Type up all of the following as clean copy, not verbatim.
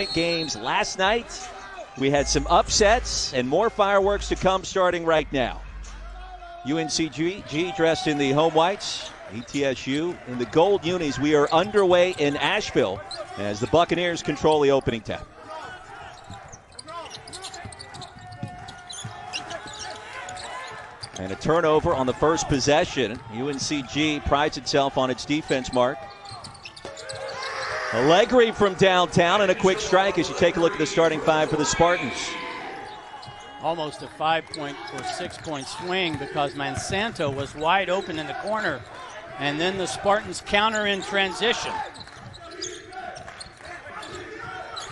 Games last night. We had some upsets and more fireworks to come starting right now. UNCG dressed in the home whites, ETSU in the gold unis. We are underway in Asheville as the Buccaneers control the opening tap. And a turnover on the first possession. UNCG prides itself on its defense, Mark. Allegri from downtown and a quick strike as you take a look at the starting five for the Spartans. Almost a 5-point or 6-point swing because Monsanto was wide open in the corner. And then the Spartans counter in transition.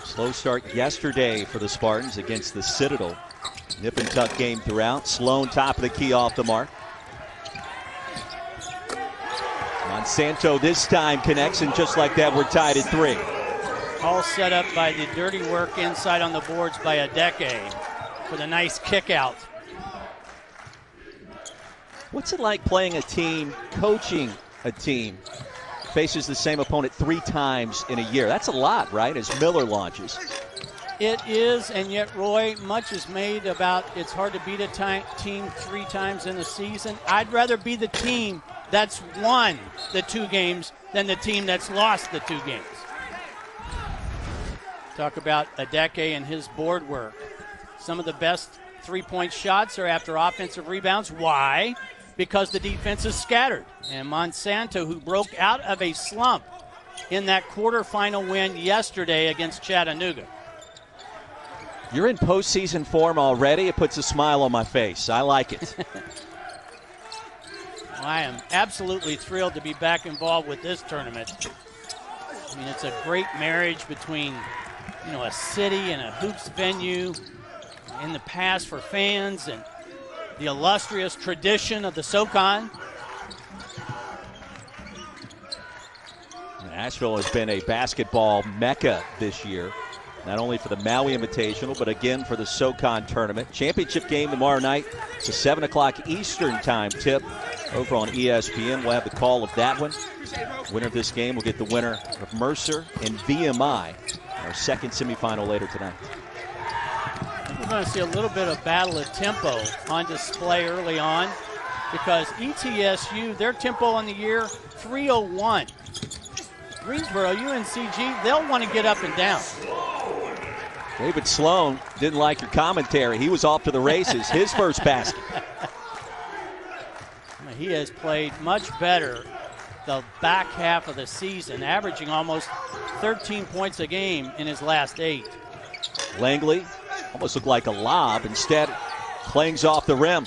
Slow start yesterday for the Spartans against the Citadel. Nip and tuck game throughout. Sloan top of the key off the mark. Monsanto this time connects, and just like that, we're tied at 3. All set up by the dirty work inside on the boards by a decade for the nice kick out. What's it like playing a team, coaching a team, faces the same opponent 3 times in a year? That's a lot, right, as Miller launches? It is, and yet, Roy, much is made about it's hard to beat a team 3 times in a season. I'd rather be the team that's won the 2 games than the team that's lost the 2 games. Talk about Adeke and his board work. Some of the best 3-point shots are after offensive rebounds. Why? Because the defense is scattered. And Monsanto, who broke out of a slump in that quarterfinal win yesterday against Chattanooga. You're in postseason form already. It puts a smile on my face. I like it. I am absolutely thrilled to be back involved with this tournament. I mean, it's a great marriage between, a city and a hoops venue in the past for fans and the illustrious tradition of the SoCon. Asheville has been a basketball mecca this year, not only for the Maui Invitational, but again for the SoCon tournament. Championship game tomorrow night. It's a 7 o'clock Eastern time tip over on ESPN. We'll have the call of that one. Winner of this game will get the winner of Mercer and VMI, our second semifinal later tonight. We're going to see a little bit of battle of tempo on display early on because ETSU, their tempo on the year, 301. Greensboro, UNCG, they'll want to get up and down. David Sloan didn't like your commentary. He was off to the races. His first basket. He has played much better the back half of the season, averaging almost 13 points a game in his last 8. Langley almost looked like a lob. Instead, clings off the rim.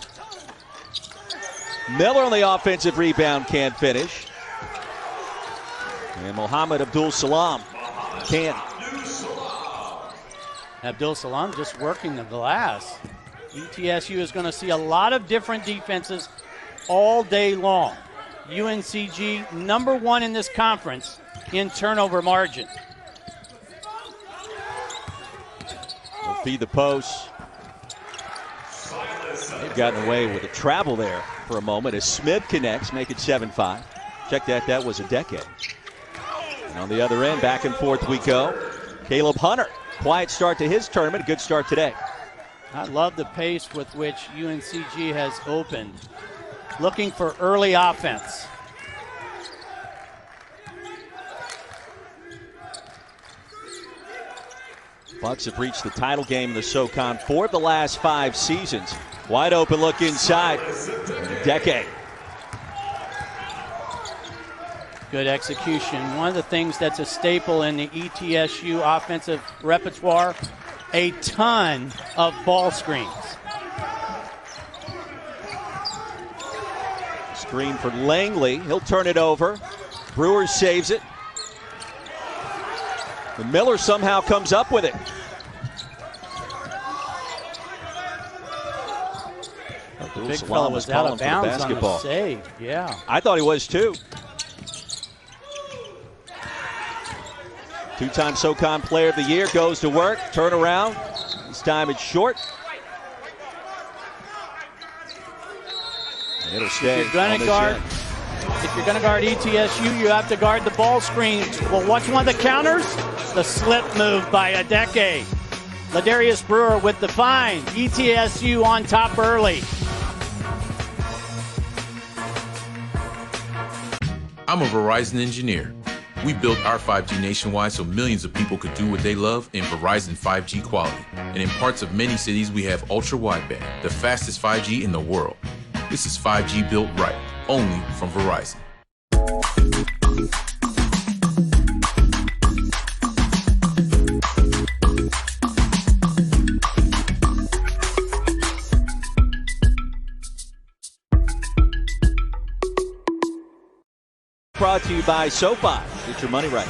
Miller on the offensive rebound, can't finish. And Mohammed Abdul-Salam can. Abdul-Salam just working the glass. ETSU is going to see a lot of different defenses all day long. UNCG #1 in this conference in turnover margin. They'll feed the post. They've gotten away with a travel there for a moment as Smith connects, make it 7-5. Check that was a decade. And on the other end, back and forth we go. Caleb Hunter, quiet start to his tournament, a good start today. I love the pace with which UNCG has opened. Looking for early offense. Bucks have reached the title game in the SoCon 4 of the last 5 seasons. Wide open look inside. Adeke. Good execution. One of the things that's a staple in the ETSU offensive repertoire, a ton of ball screens. Screen for Langley. He'll turn it over. Brewer saves it. And Miller somehow comes up with it. Big fella was out of bounds on the save. Yeah. I thought he was too. 2-time SoCon Player of the Year goes to work. Turn around. This time it's short. It'll stay. If you're going to guard ETSU, you have to guard the ball screen. Well, what's one of the counters? The slip move by Adeke. Ladarius Brewer with the find. ETSU on top early. I'm a Verizon engineer. We built our 5G nationwide so millions of people could do what they love in Verizon 5G quality. And in parts of many cities, we have ultra wideband, the fastest 5G in the world. This is 5G built right, only from Verizon. Brought to you by SoFi. Get your money right.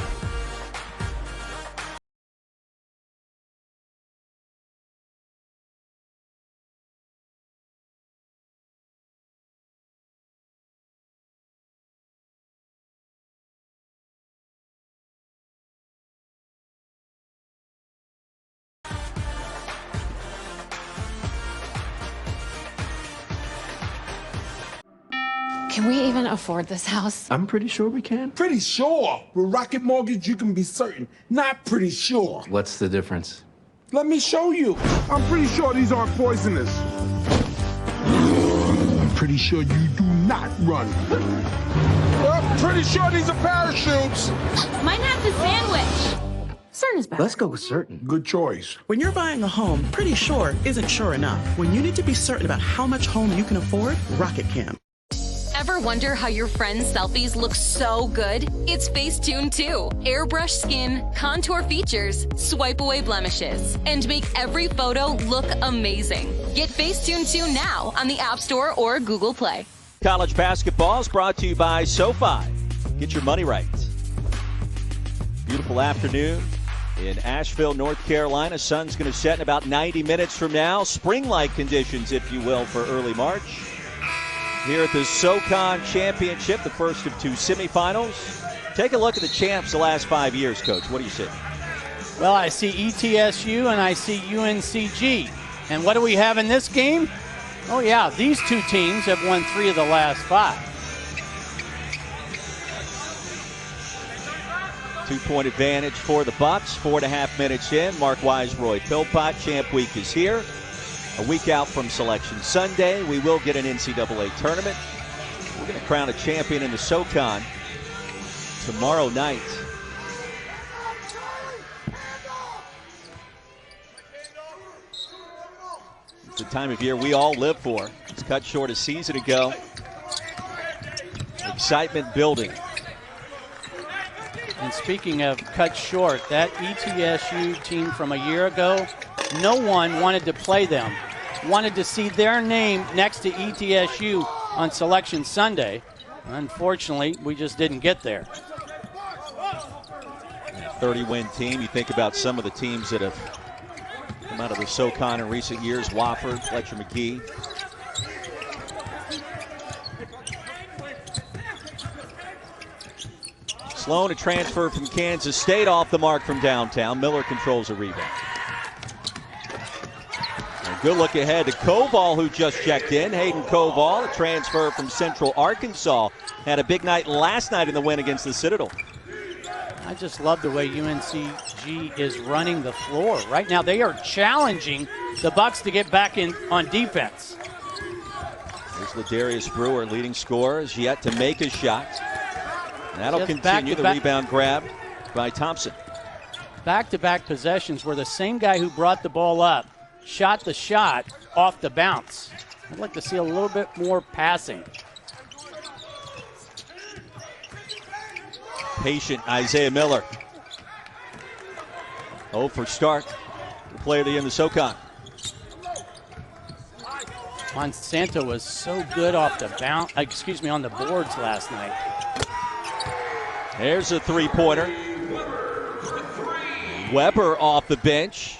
Can we even afford this house? I'm pretty sure we can. Pretty sure. With Rocket Mortgage, you can be certain. Not pretty sure. What's the difference? Let me show you. I'm pretty sure these aren't poisonous. I'm pretty sure you do not run. I'm pretty sure these are parachutes. Mine has the sandwich. Certain is better. Let's go with certain. Good choice. When you're buying a home, pretty sure isn't sure enough. When you need to be certain about how much home you can afford, Rocket can. Ever wonder how your friends' selfies look so good? It's Facetune 2. Airbrush skin, contour features, swipe away blemishes, and make every photo look amazing. Get Facetune 2 now on the App Store or Google Play. College basketball is brought to you by SoFi. Get your money right. Beautiful afternoon in Asheville, North Carolina. Sun's going to set in about 90 minutes from now. Spring-like conditions, if you will, for early March. Here at the SoCon Championship, the first of two semifinals. Take a look at the champs the last 5 years, Coach. What do you see? Well, I see ETSU and I see UNCG. And what do we have in this game? Oh, yeah, these two teams have won 3 of the last 5. 2-point advantage for the Bucks. 4.5 minutes in. Mark Wise, Roy Philpott. Champ Week is here. A week out from Selection Sunday, we will get an NCAA tournament. We're going to crown a champion in the SoCon tomorrow night. It's the time of year we all live for. It's cut short a season ago. Excitement building. And speaking of cut short, that ETSU team from a year ago, no one wanted to play them. Wanted to see their name next to ETSU on Selection Sunday. Unfortunately, we just didn't get there. 30-win team. You think about some of the teams that have come out of the SoCon in recent years. Wofford, Fletcher McGee. Sloan, a transfer from Kansas State, off the mark from downtown. Miller controls a rebound. Good look ahead to Koval, who just checked in. Hayden Koval, a transfer from Central Arkansas. Had a big night last night in the win against the Citadel. I just love the way UNCG is running the floor. Right now they are challenging the Bucks to get back in on defense. There's Ladarius Brewer, leading scorer, is yet to make a shot. And that'll Just continue. The back. Rebound grabbed by Thompson. Back-to-back possessions where the same guy who brought the ball up shot the shot off the bounce. I'd like to see a little bit more passing. Patient Isaiah Miller. 0 for Stark, the player of the year in the SoCon. Monsanto was so good off the bounce, on the boards last night. There's a three-pointer. Weber off the bench.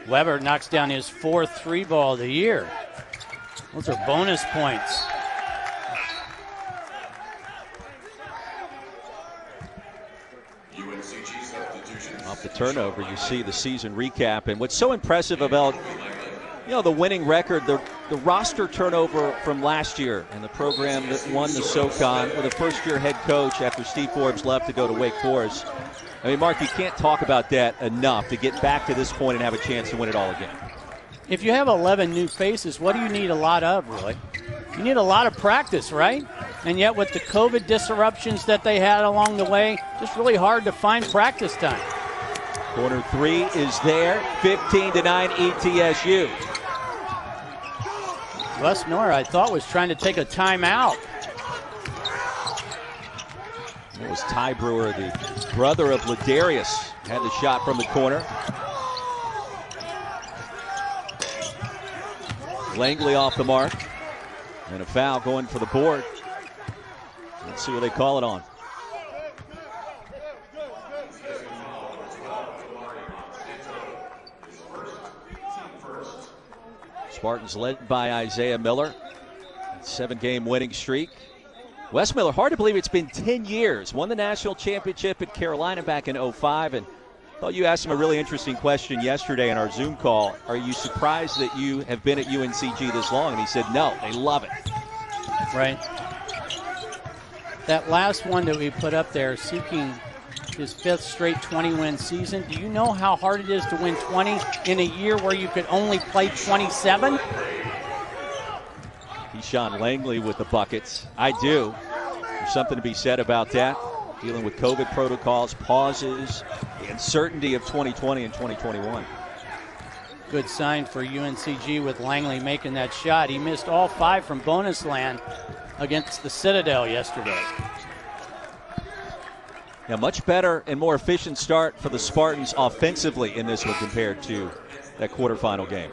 Weber knocks down his 4th 3-ball of the year. Those are bonus points. Off the turnover, you see the season recap. And what's so impressive about, the winning record, the roster turnover from last year and the program that won the SoCon with a first-year head coach after Steve Forbes left to go to Wake Forest. I mean, Mark, you can't talk about that enough to get back to this point and have a chance to win it all again. If you have 11 new faces, what do you need a lot of, really? You need a lot of practice, right? And yet with the COVID disruptions that they had along the way, just really hard to find practice time. Corner three is there, 15-9 ETSU. Wes Miller, I thought, was trying to take a timeout. It was Ty Brewer, the brother of Ladarius, had the shot from the corner. Langley off the mark. And a foul going for the board. Let's see what they call it on. Spartans led by Isaiah Miller. 7-game winning streak. Wes Miller, hard to believe it's been 10 years. Won the national championship at Carolina back in 2005. And I thought you asked him a really interesting question yesterday in our Zoom call. Are you surprised that you have been at UNCG this long? And he said, no, they love it. Right. That last one that we put up there, seeking his 5th straight 20-win season. Do you know how hard it is to win 20 in a year where you could only play 27? Keyshawn Langley with the buckets. I do. There's something to be said about that. Dealing with COVID protocols, pauses, the uncertainty of 2020 and 2021. Good sign for UNCG with Langley making that shot. He missed all 5 from bonus land against the Citadel yesterday. Yeah, much better and more efficient start for the Spartans offensively in this one compared to that quarterfinal game.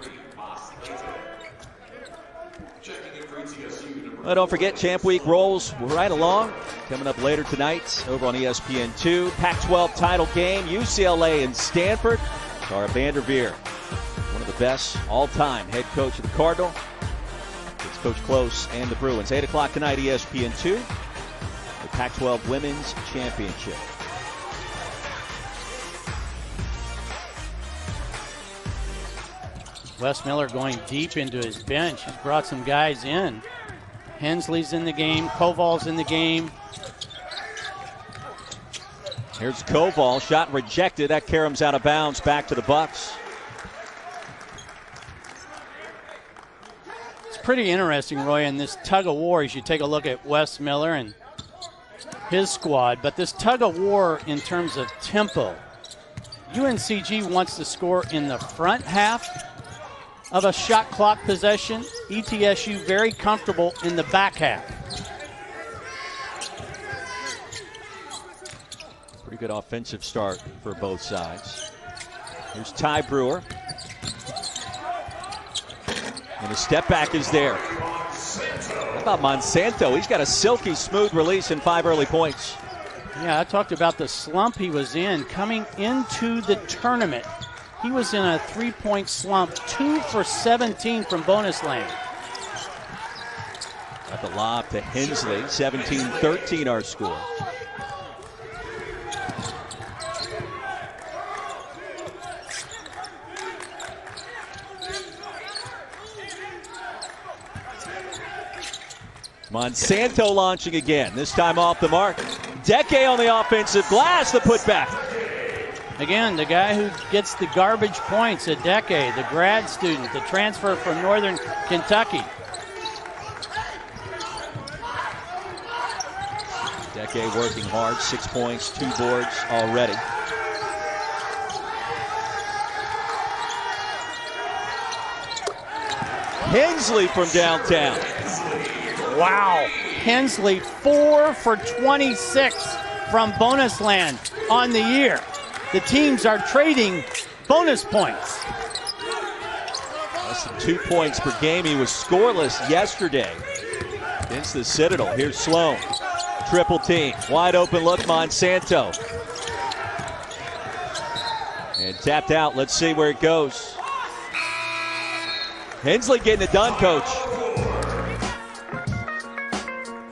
Well, don't forget, Champ Week rolls right along. Coming up later tonight over on ESPN2. Pac-12 title game, UCLA and Stanford. Tara Vanderveer, one of the best all-time head coach of the Cardinal. It's Coach Close and the Bruins. 8 o'clock tonight, ESPN2. The Pac-12 Women's Championship. Wes Miller going deep into his bench. He's brought some guys in. Hensley's in the game. Koval's in the game. Here's Koval. Shot rejected. That caroms out of bounds. Back to the Bucks. It's pretty interesting, Roy, in this tug of war as you take a look at Wes Miller and his squad. But this tug of war in terms of tempo. UNCG wants to score in the front half of a shot clock possession. ETSU very comfortable in the back half. Pretty good offensive start for both sides. Here's Ty Brewer. And the step back is there. How about Monsanto? He's got a silky smooth release and 5 early points. Yeah, I talked about the slump he was in coming into the tournament. He was in a 3-point slump, 2 for 17 from bonus land. Got the lob to Hensley, 17-13 our score. Monsanto launching again, this time off the mark. Deke on the offensive glass, the putback. Again, the guy who gets the garbage points, Deke, the grad student, the transfer from Northern Kentucky. Deke working hard, 6 points, 2 boards already. Hensley from downtown. Wow. Hensley 4 for 26 from bonus land on the year. The teams are trading bonus points. Less than 2 points per game. He was scoreless yesterday against the Citadel. Here's Sloan. Triple team. Wide open look, Monsanto. And tapped out. Let's see where it goes. Hensley getting it done, Coach.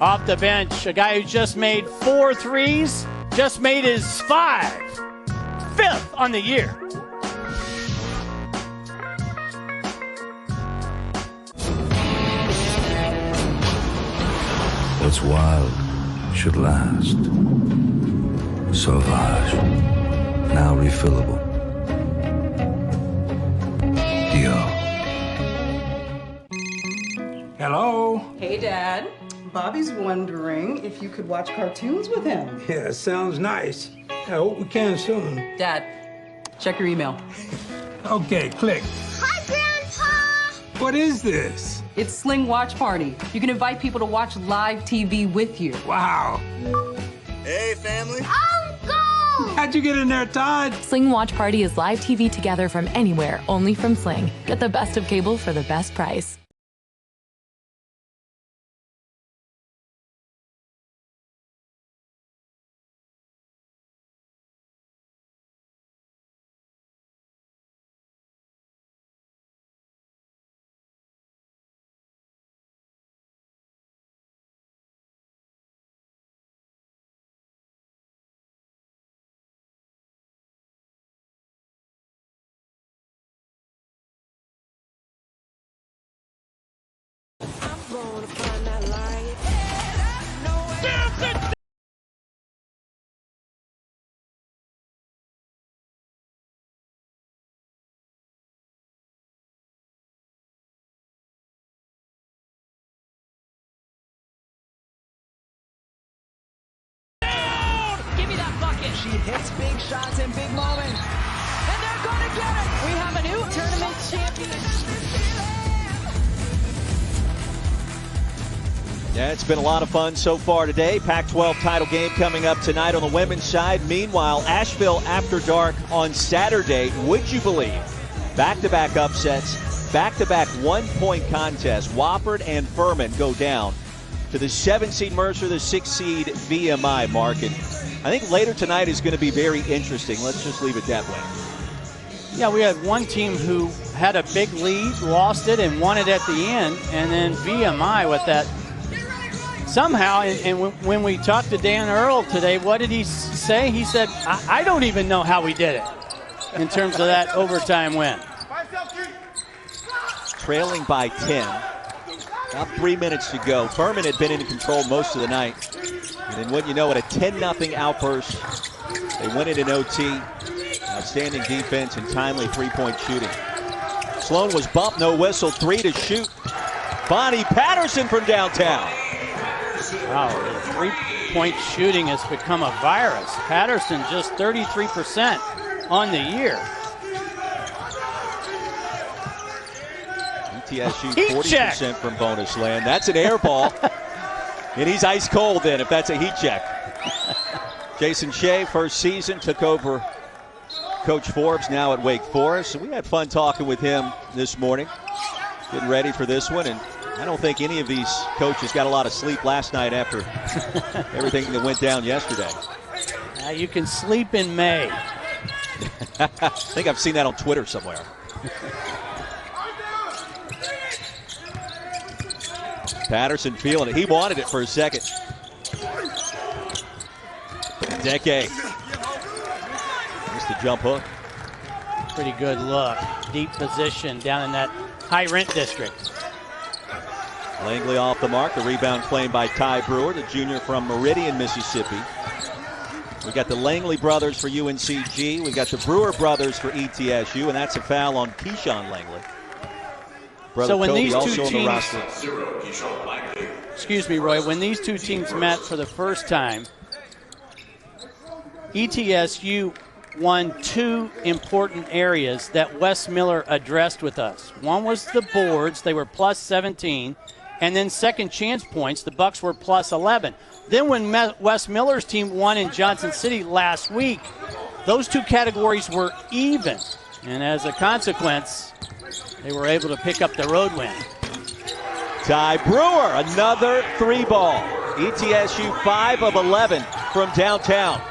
Off the bench, a guy who just made 4 threes, just made his 5th on the year. What's wild should last. Sauvage. Now refillable. Dio. Hello? Hey, Dad. Bobby's wondering if you could watch cartoons with him. Yeah, sounds nice. I hope we can soon. Dad, check your email. Okay, click. Hi, Grandpa! What is this? It's Sling Watch Party. You can invite people to watch live TV with you. Wow. Hey, family. Uncle! How'd you get in there, Todd? Sling Watch Party is live TV together from anywhere, only from Sling. Get the best of cable for the best price. She hits big shots in big moments. And they're going to get it. We have a new tournament champion. Yeah, it's been a lot of fun so far today. Pac-12 title game coming up tonight on the women's side. Meanwhile, Asheville After Dark on Saturday. Would you believe? Back-to-back upsets, back-to-back one-point contests. Wofford and Furman go down to the 7-seed Mercer, the 6-seed VMI market. I think later tonight is going to be very interesting. Let's just leave it that way. Yeah, we had one team who had a big lead, lost it, and won it at the end. And then VMI with that. Somehow, and when we talked to Dan Earl today, what did he say? He said, I don't even know how we did it in terms of that overtime win. Trailing by 10. About 3 minutes to go. Furman had been in control most of the night. And then wouldn't you know it, a 10-0 outburst. They win it in OT. Outstanding defense and timely three-point shooting. Sloan was bumped, no whistle, 3 to shoot. Bonnie Patterson from downtown. Wow, three-point shooting has become a virus. Patterson just 33% on the year. ETSU 40% from bonus land. That's an air ball. And he's ice cold then if that's a heat check. Jason Shea, first season, took over Coach Forbes now at Wake Forest. So we had fun talking with him this morning, getting ready for this one. And I don't think any of these coaches got a lot of sleep last night after everything that went down yesterday. You can sleep in May. I think I've seen that on Twitter somewhere. Patterson feeling it. He wanted it for a second. Deke. Missed the jump hook. Pretty good look. Deep position down in that high rent district. Langley off the mark. The rebound claimed by Ty Brewer, the junior from Meridian, Mississippi. We got the Langley brothers for UNCG. We got the Brewer brothers for ETSU, and that's a foul on Keyshawn Langley. Brother so when Kobe these two also teams, excuse me, Roy, when these two teams met for the first time, ETSU won two important areas that Wes Miller addressed with us. One was the boards; they were plus 17, and then second chance points. The Bucks were plus 11. Then when Wes Miller's team won in Johnson City last week, those two categories were even, and as a consequence, they were able to pick up the road win. Ty Brewer, another three ball. ETSU 5 of 11 from downtown.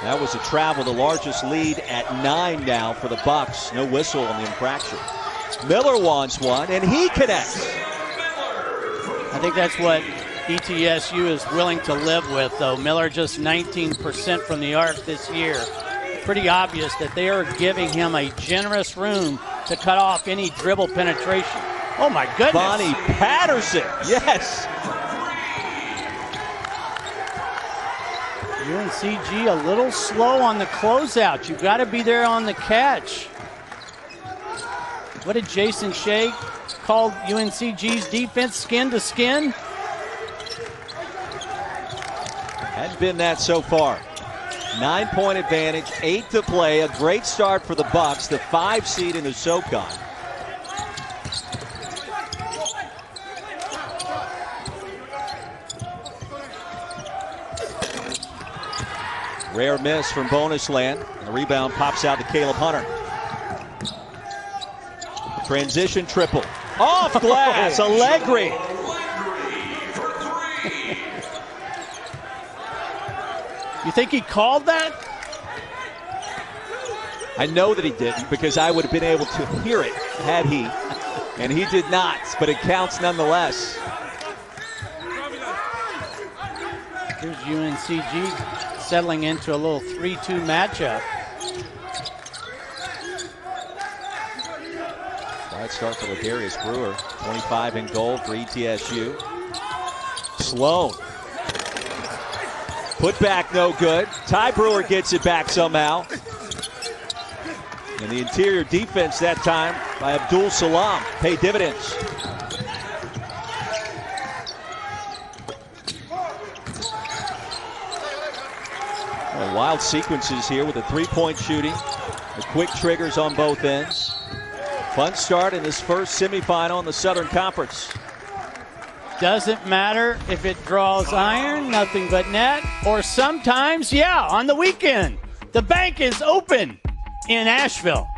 That was a travel, the largest lead at 9 now for the Bucks. No whistle on the infraction. Miller wants one, and he connects. I think that's what ETSU is willing to live with, though. Miller just 19% from the arc this year. Pretty obvious that they are giving him a generous room to cut off any dribble penetration. Oh, my goodness. Bonnie Patterson, yes. UNCG a little slow on the closeout. You've got to be there on the catch. What did Jason Shea call UNCG's defense, skin to skin? Hadn't been that so far. 9-point advantage, 8 to play. A great start for the Bucks, the 5 seed in the SoCon. Rare miss from bonus land. The rebound pops out to Caleb Hunter. Transition triple. Off glass, Allegri. You think he called that? I know that he didn't because I would have been able to hear it had he. And he did not, but it counts nonetheless. Here's UNCG settling into a little 3-2 matchup. Quiet start for Ladarius Brewer. 25 in goal for ETSU. Sloan. Put back no good. Ty Brewer gets it back somehow. And the interior defense that time by Abdul Salam pay dividends. Well, wild sequences here with the three-point shooting. The quick triggers on both ends. Fun start in this first semifinal in the Southern Conference. Doesn't matter if it draws iron, nothing but net, or sometimes, yeah, on the weekend. The bank is open in Asheville.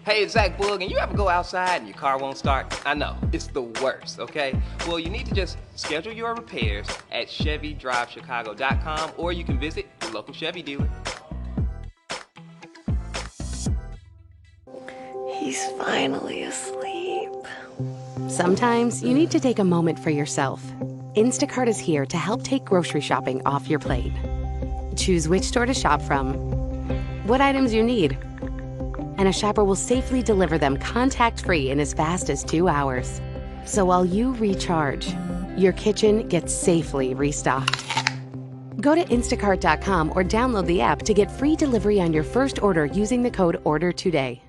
Hey, it's Zach Boog, and you ever go outside and your car won't start? I know, it's the worst, okay? Well, you need to just schedule your repairs at ChevyDriveChicago.com, or you can visit your local Chevy dealer. He's finally asleep. Sometimes you need to take a moment for yourself. Instacart is here to help take grocery shopping off your plate. Choose which store to shop from, what items you need, and a shopper will safely deliver them contact-free in as fast as 2 hours. So while you recharge, your kitchen gets safely restocked. Go to Instacart.com or download the app to get free delivery on your first order using the code ORDER TODAY.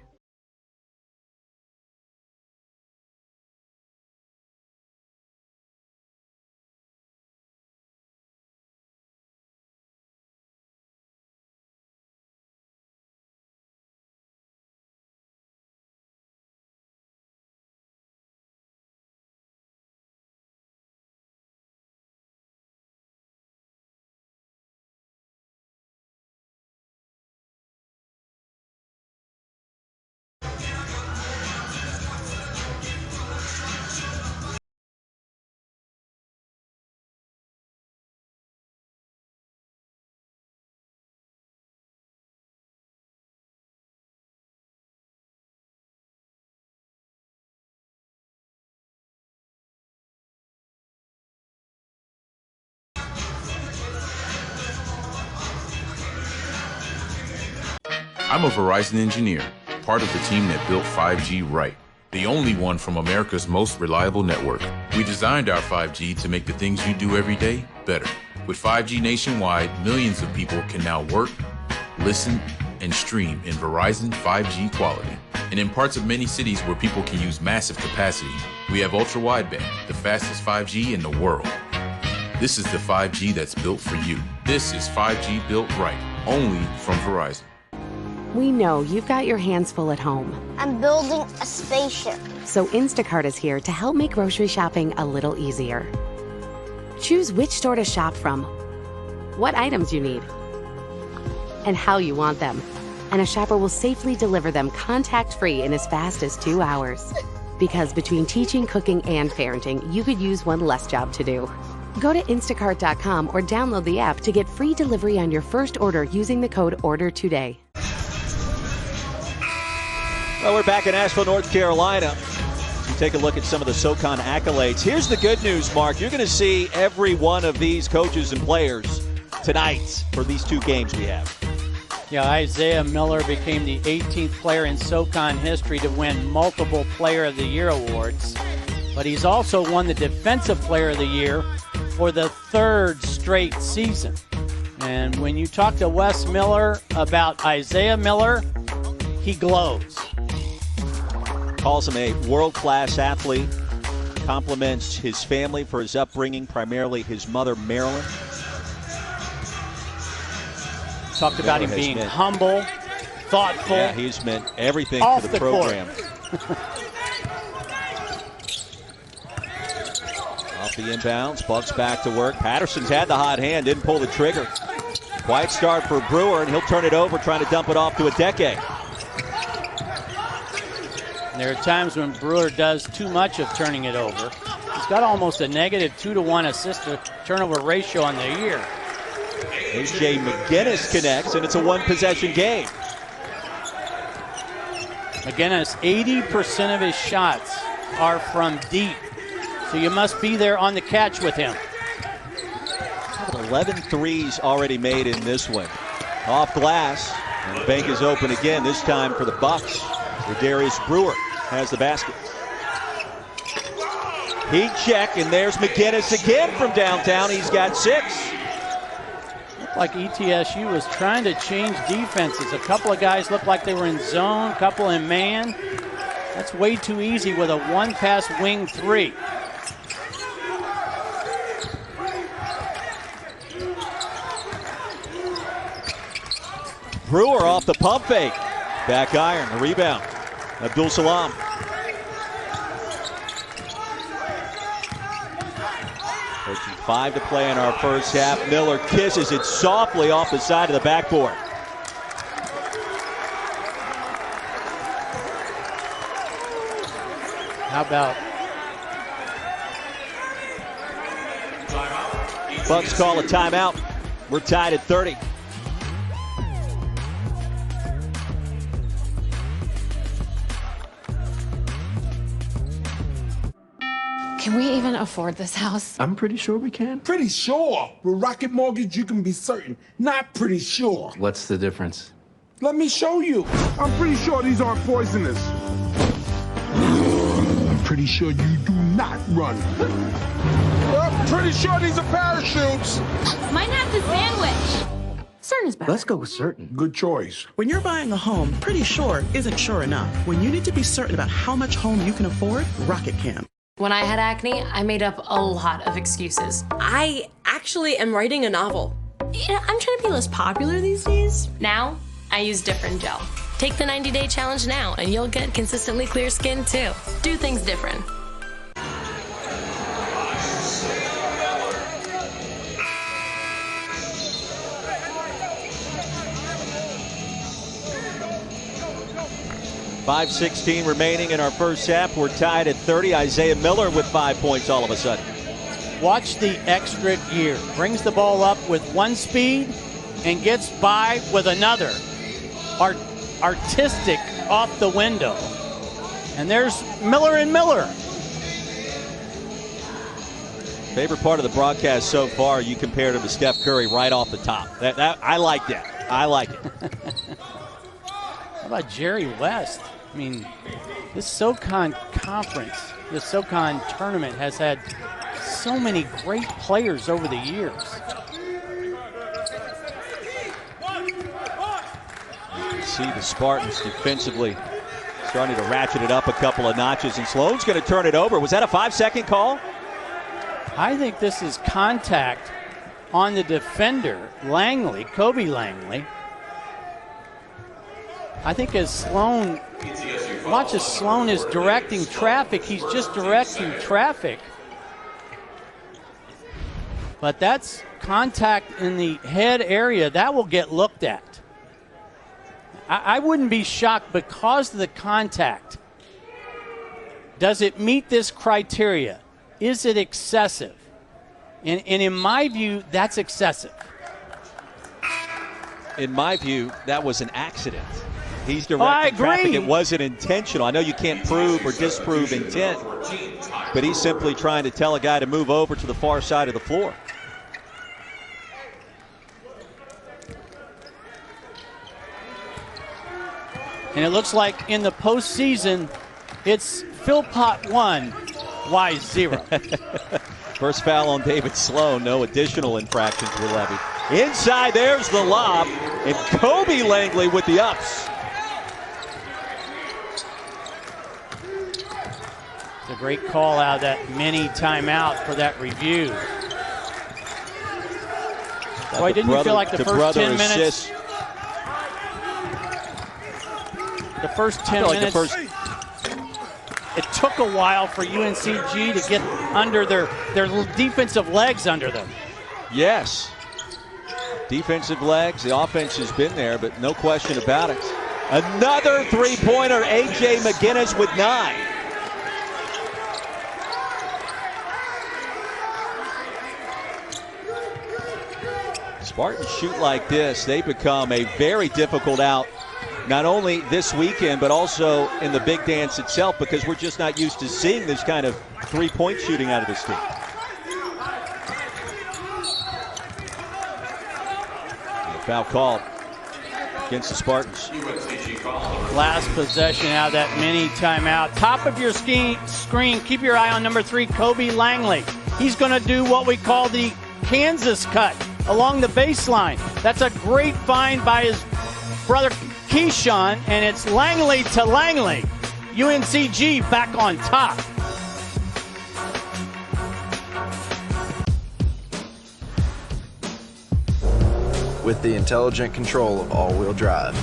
I'm a Verizon engineer, part of the team that built 5G right, the only one from America's most reliable network. We designed our 5G to make the things you do every day better. With 5G nationwide, millions of people can now work, listen, and stream in Verizon 5G quality. And in parts of many cities where people can use massive capacity, we have ultra-wideband, the fastest 5G in the world. This is the 5G that's built for you. This is 5G built right, only from Verizon. We know you've got your hands full at home. I'm building a spaceship. So Instacart is here to help make grocery shopping a little easier. Choose which store to shop from, what items you need, and how you want them. And a shopper will safely deliver them contact-free in as fast as 2 hours. Because between teaching, cooking, and parenting, you could use one less job to do. Go to Instacart.com or download the app to get free delivery on your first order using the code ORDER TODAY. Well, we're back in Asheville, North Carolina. You take a look at some of the SoCon accolades. Here's the good news, Mark. You're going to see every one of these coaches and players tonight for these two games we have. Yeah, Isaiah Miller became the 18th player in SoCon history to win multiple Player of the Year awards. But he's also won the Defensive Player of the Year for the 3rd straight season. And when you talk to Wes Miller about Isaiah Miller, he glows. Calls him a world-class athlete. Compliments his family for his upbringing, primarily his mother, Marilyn. Talked about him being humble, thoughtful. Yeah, he's meant everything off for the program. Off the inbounds, Bucks back to work. Patterson's had the hot hand, didn't pull the trigger. Quiet start for Brewer, and he'll turn it over, trying to dump it off to Adeke. There are times when Brewer does too much of turning it over. He's got almost a negative 2-to-1 assist-to-turnover ratio on the year. A.J. McGinnis connects, and it's a one-possession game. McGinnis, 80% of his shots are from deep. So you must be there on the catch with him. 11 threes already made in this one. Off glass, and the bank is open again, this time for the Bucks, where Darius Brewer has the basket. Heat check, and there's McGinnis again from downtown. He's got 6. Looked like ETSU was trying to change defenses. A couple of guys looked like they were in zone, a couple in man. That's way too easy with a one-pass wing 3. Brewer off the pump fake. Back iron, the rebound. Abdul Salam. Approaching 5 to play in our first half. Miller kisses it softly off the side of the backboard. How about Bucks call a timeout. We're tied at 30. Can we even afford this house? I'm pretty sure we can. Pretty sure. With Rocket Mortgage, you can be certain. Not pretty sure. What's the difference? Let me show you. I'm pretty sure these aren't poisonous. I'm pretty sure you do not run. I'm pretty sure these are parachutes. Mine has the sandwich. Certain is better. Let's go with certain. Good choice. When you're buying a home, pretty sure isn't sure enough. When you need to be certain about how much home you can afford, Rocket can. When I had acne, I made up a lot of excuses. I actually am writing a novel. Yeah, I'm trying to be less popular these days. Now, I use different gel. Take the 90-day challenge now, and you'll get consistently clear skin, too. Do things different. .5:16 remaining in our first half. We're tied at 30. Isaiah Miller with 5 points all of a sudden. Watch the extra gear. Brings the ball up with one speed and gets by with another. Artistic off the window. And there's Miller and Miller. Favorite part of the broadcast so far, you compared him to Steph Curry right off the top. I like that. I like it. How about Jerry West? I mean, this SoCon conference, this SoCon tournament has had so many great players over the years. You can see the Spartans defensively starting to ratchet it up a couple of notches, and Sloan's going to turn it over. Was that a 5-second call? I think this is contact on the defender, Langley, Kobe Langley. I think as Sloan, watch as Sloan is directing traffic, he's just directing traffic. But that's contact in the head area. That will get looked at. I wouldn't be shocked because of the contact. Does it meet this criteria? Is it excessive? And in my view, that's excessive. In my view, that was an accident. He's directing traffic. It wasn't intentional. I know you can't prove or disprove intent, but he's simply trying to tell a guy to move over to the far side of the floor. And it looks like in the postseason, it's Philpott 1, Wise 0. First foul on David Sloan. No additional infractions were levied. Inside, there's the lob. And Kobe Langley with the ups. It's a great call out of that mini timeout for that review. Boy, didn't you feel like the first 10 minutes? The first 10 minutes, it took a while for UNCG to get under their defensive legs under them. Yes. Defensive legs, the offense has been there, but no question about it. Another three-pointer, A.J. McGinnis with 9. Spartans shoot like this, they become a very difficult out, not only this weekend, but also in the big dance itself, because we're just not used to seeing this kind of three-point shooting out of this team. Foul called against the Spartans. Last possession out of that mini timeout. Top of your screen, keep your eye on number 3, Kobe Langley. He's going to do what we call the Kansas cut along the baseline. That's a great find by his brother Keyshawn, and it's Langley to Langley. UNCG back on top. With the intelligent control of all-wheel drive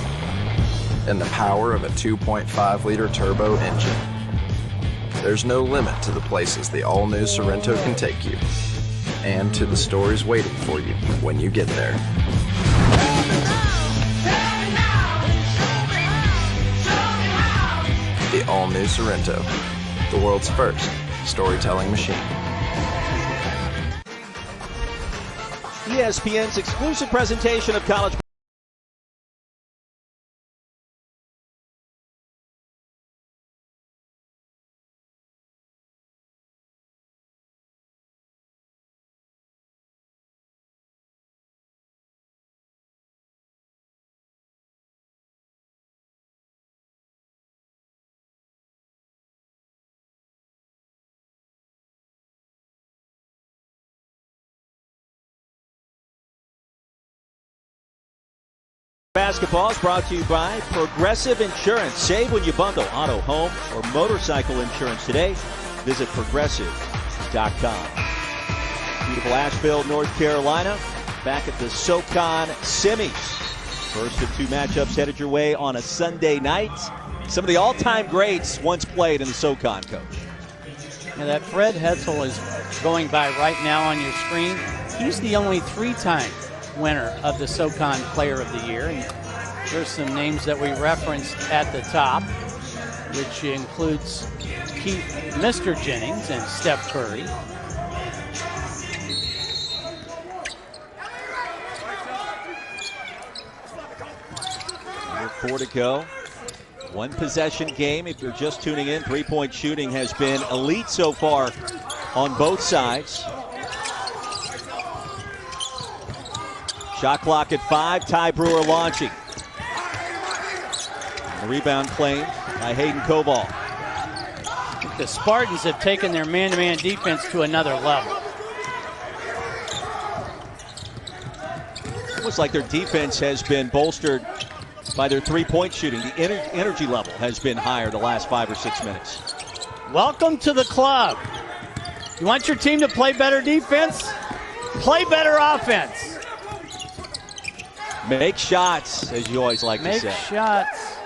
and the power of a 2.5-liter turbo engine, there's no limit to the places the all-new Sorento can take you, and to the stories waiting for you when you get there. The all-new Sorento, the world's first storytelling machine. ESPN's exclusive presentation of college basketball is brought to you by Progressive Insurance. Save when you bundle auto, home, or motorcycle insurance today. Visit progressive.com. Beautiful Asheville, North Carolina. Back at the SoCon semis. First of 2 matchups headed your way on a Sunday night. Some of the all-time greats once played in the SoCon, Coach. Now that Fred Hetzel is going by right now on your screen. He's the only 3-time winner of the SoCon Player of the Year. And there's some names that we referenced at the top, which includes Keith Mr. Jennings and Steph Curry. Number 4 to go. 1 possession game. If you're just tuning in, 3-point shooting has been elite so far on both sides. Shot clock at 5, Ty Brewer launching. The rebound claimed by Hayden Koval. The Spartans have taken their man-to-man defense to another level. It looks like their defense has been bolstered by their 3-point shooting. The energy level has been higher the last 5 or 6 minutes. Welcome to the club. You want your team to play better defense? Play better offense. Make shots, as you always like to say. Make shots.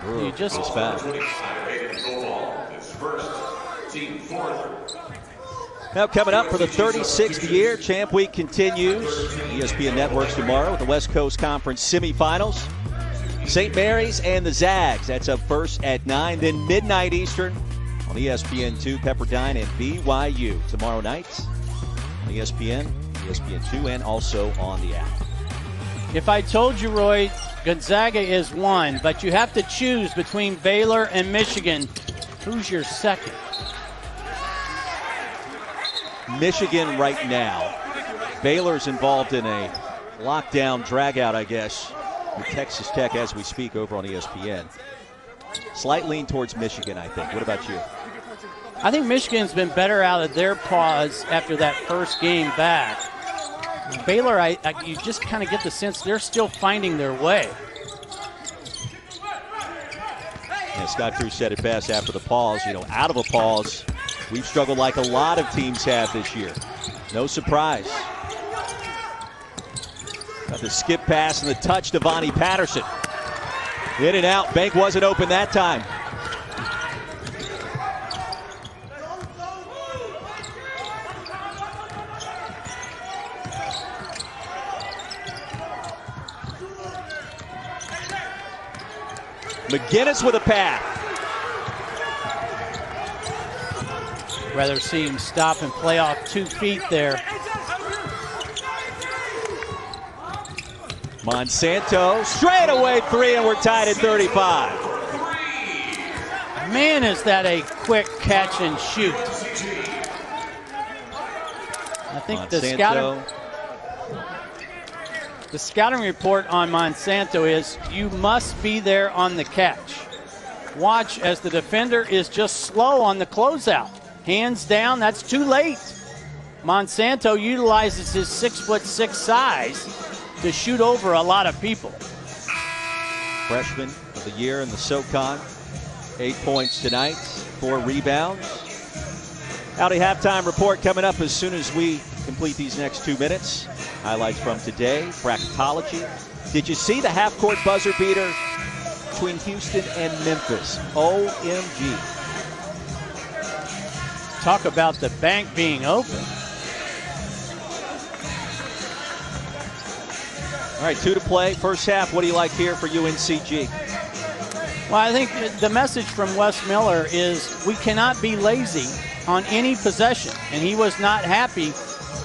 You just fast. Now coming up for the 36th year, Champ Week continues. ESPN Networks tomorrow with the West Coast Conference semifinals. St. Mary's and the Zags. That's up first at 9, then midnight Eastern on ESPN2, Pepperdine and BYU tomorrow night on ESPN, ESPN2, and also on the app. If I told you, Roy, Gonzaga is 1, but you have to choose between Baylor and Michigan, who's your second? Michigan right now. Baylor's involved in a lockdown dragout, I guess, with Texas Tech as we speak over on ESPN. Slight lean towards Michigan, I think. What about you? I think Michigan's been better out of their pause after that first game back. Baylor, you just kind of get the sense they're still finding their way. Yeah, Scott Drew said it best after the pause. You know, out of a pause, we've struggled like a lot of teams have this year. No surprise. Got the skip pass and the touch to Vonnie Patterson. In and out. Bank wasn't open that time. McGinnis with a pass. Rather see him stop and play off 2 feet there. Monsanto, straight away 3, and we're tied at 35. Man, is that a quick catch and shoot. I think Monsanto. The scouting report on Monsanto is you must be there on the catch. Watch as the defender is just slow on the closeout. Hands down, that's too late. Monsanto utilizes his 6'6" size to shoot over a lot of people. Freshman of the year in the SoCon. 8 points tonight, 4 rebounds. Howdy halftime report coming up as soon as we complete these next 2 minutes. Highlights from today, bracketology. Did you see the half-court buzzer beater between Houston and Memphis? OMG. Talk about the bank being open. All right, 2 to play. First half, what do you like here for UNCG? Well, I think the message from Wes Miller is we cannot be lazy on any possession, and he was not happy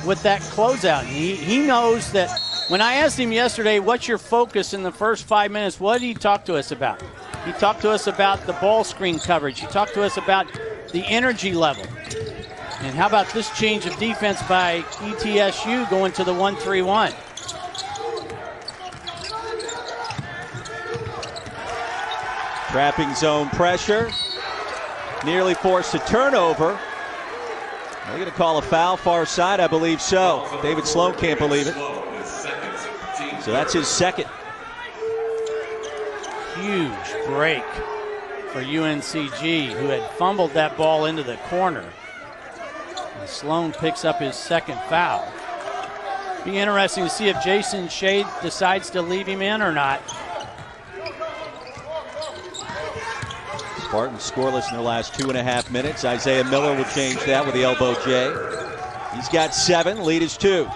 with that closeout. He knows that. When I asked him yesterday, what's your focus in the first 5 minutes, what did he talk to us about? He talked to us about the ball screen coverage. He talked to us about the energy level. And how about this change of defense by ETSU going to the 1-3-1? Trapping zone pressure. Nearly forced a turnover. They're going to call a foul far side, I believe so. David Sloan can't believe it. So that's his second. Huge break for UNCG, who had fumbled that ball into the corner. And Sloan picks up his second foul. Be interesting to see if Jason Shade decides to leave him in or not. Spartans scoreless in their last 2.5 minutes. Isaiah Miller will change that with the elbow J. He's got 7, lead is 2.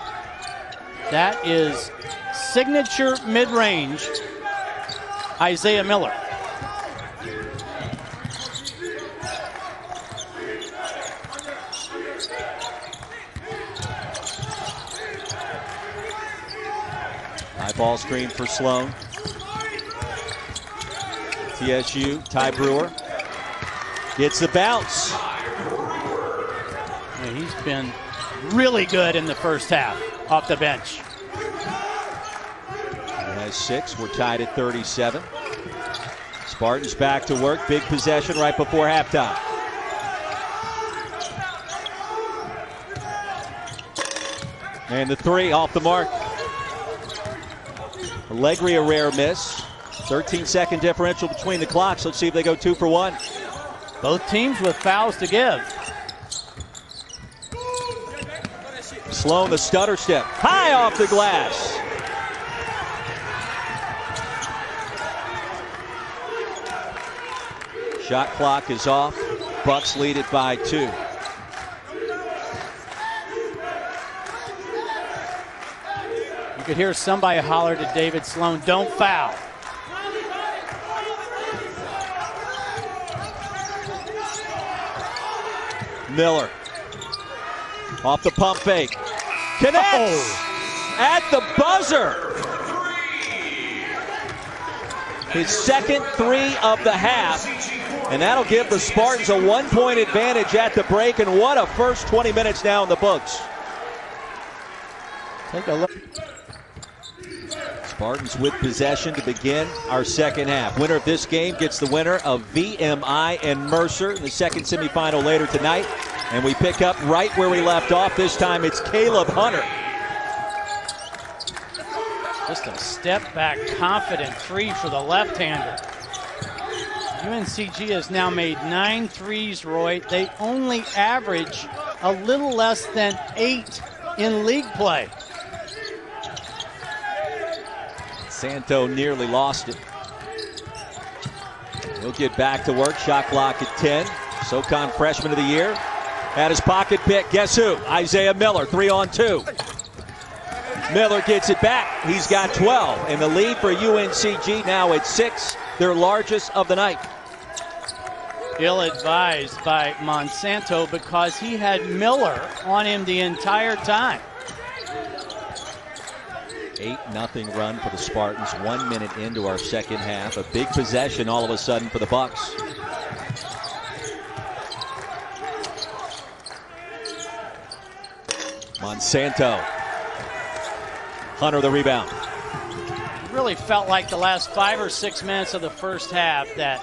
That is signature mid-range Isaiah Miller. High ball screen for Sloan. TSU, Ty Brewer gets the bounce. Yeah, he's been really good in the first half off the bench. He has 6. We're tied at 37. Spartans back to work. Big possession right before halftime. And the 3 off the mark. Allegri a rare miss. 13-second differential between the clocks. Let's see if they go 2 for 1. Both teams with fouls to give. Sloan the stutter step. High off the glass. Shot clock is off. Bucks lead it by 2. You could hear somebody holler to David Sloan, don't foul. Miller off the pump fake. Connects at the buzzer. His second 3 of the half. And that'll give the Spartans a 1-point advantage at the break. And what a first 20 minutes now in the books. Take a look. Spartans with possession to begin our second half. Winner of this game gets the winner of VMI and Mercer in the second semifinal later tonight. And we pick up right where we left off. This time it's Caleb Hunter. Just a step back, confident three for the left-hander. UNCG has now made 9 threes, Roy. They only average a little less than 8 in league play. Santo nearly lost it. He'll get back to work. Shot clock at 10. SoCon freshman of the year. At his pocket pick, guess who? Isaiah Miller, 3-on-2. Miller gets it back. He's got 12. And the lead for UNCG now at 6, their largest of the night. Ill-advised by Monsanto because he had Miller on him the entire time. 8-0 run for the Spartans. 1 minute into our second half. A big possession all of a sudden for the Bucks. Monsanto. Hunter the rebound. It really felt like the last 5 or 6 minutes of the first half that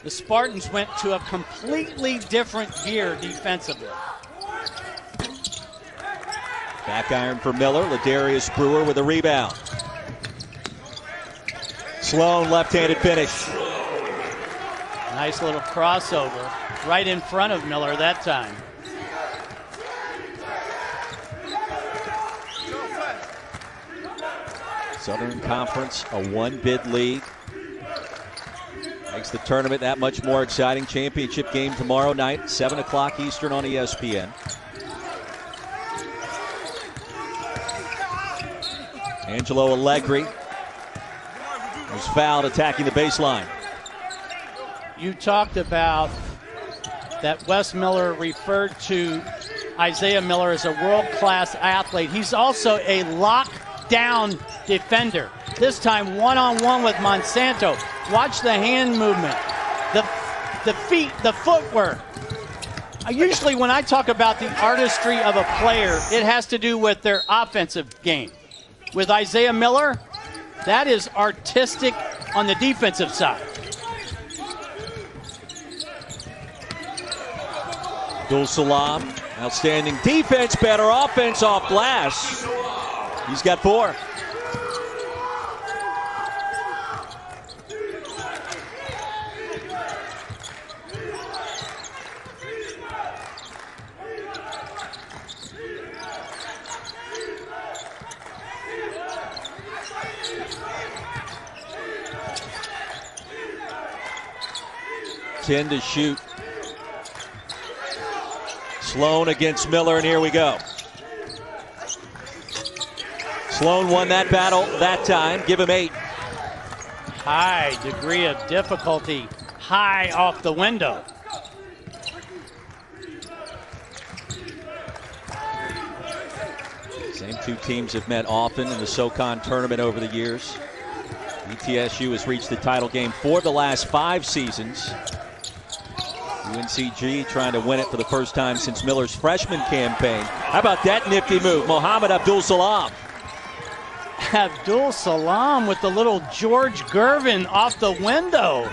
the Spartans went to a completely different gear defensively. Back iron for Miller. Ladarius Brewer with a rebound. Sloan left-handed finish. Nice little crossover right in front of Miller that time. Southern Conference, a 1-bid league. Makes the tournament that much more exciting. Championship game tomorrow night, 7 o'clock Eastern on ESPN. Angelo Allegri was fouled attacking the baseline. You talked about that Wes Miller referred to Isaiah Miller as a world-class athlete. He's also a lockdown defender. This time one-on-one with Monsanto. Watch the hand movement, the feet, the footwork. Usually when I talk about the artistry of a player, it has to do with their offensive game. With Isaiah Miller, that is artistic on the defensive side. Abdul Salam, outstanding defense, better offense off glass. He's got 4. Ten to shoot. Sloan against Miller, and here we go. Sloan won that battle that time. Give him 8. High degree of difficulty. High off the window. Same 2 teams have met often in the SoCon tournament over the years. ETSU has reached the title game 4 of the last 5 seasons. UNCG trying to win it for the first time since Miller's freshman campaign. How about that nifty move? Mohamed Abdul Salam. Abdul Salam with the little George Gervin off the window.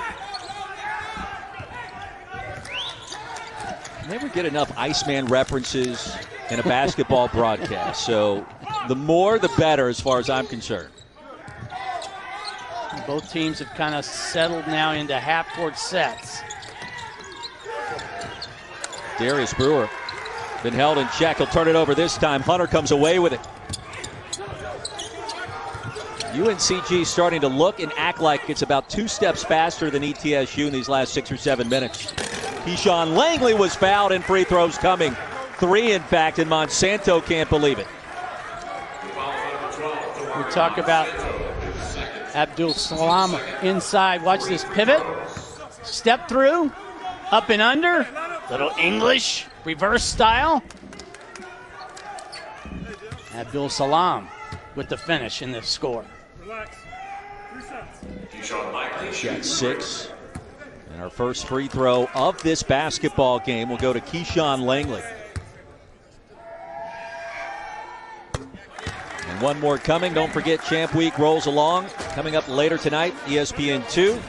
Never get enough Iceman references in a basketball broadcast. So the more, the better as far as I'm concerned. Both teams have kind of settled now into half-court sets. Darius Brewer been held in check. He'll turn it over this time. Hunter comes away with it. UNCG starting to look and act like it's about 2 steps faster than ETSU in these last 6 or 7 minutes. Keyshawn Langley was fouled and free throws coming. 3, in fact, and Monsanto can't believe it. We talk about Abdul Salam inside. Watch this pivot. Step through. Up and under. Little English reverse style. Abdul Salam with the finish in this score. Got 6. And our first free throw of this basketball game will go to Keyshawn Langley. And And one more coming. Don't forget, Champ Week rolls along. Coming up later tonight, ESPN2.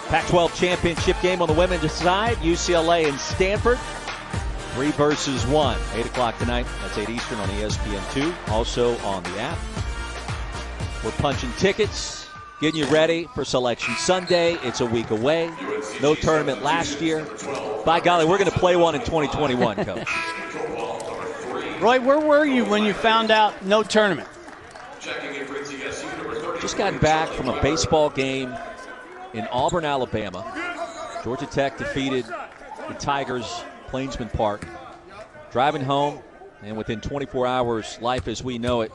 Pac-12 championship game on the women's side, UCLA and Stanford. 3 versus 1. 8 o'clock tonight. That's 8 Eastern on ESPN2. Also on the app. We're punching tickets, getting you ready for Selection Sunday. It's a week away. No tournament last year. By golly, we're going to play one in 2021, Coach. Roy, where were you when you found out no tournament? Just gotten back from a baseball game in Auburn, Alabama. Georgia Tech defeated the Tigers, Plainsman Park. Driving home, and within 24 hours, life as we know it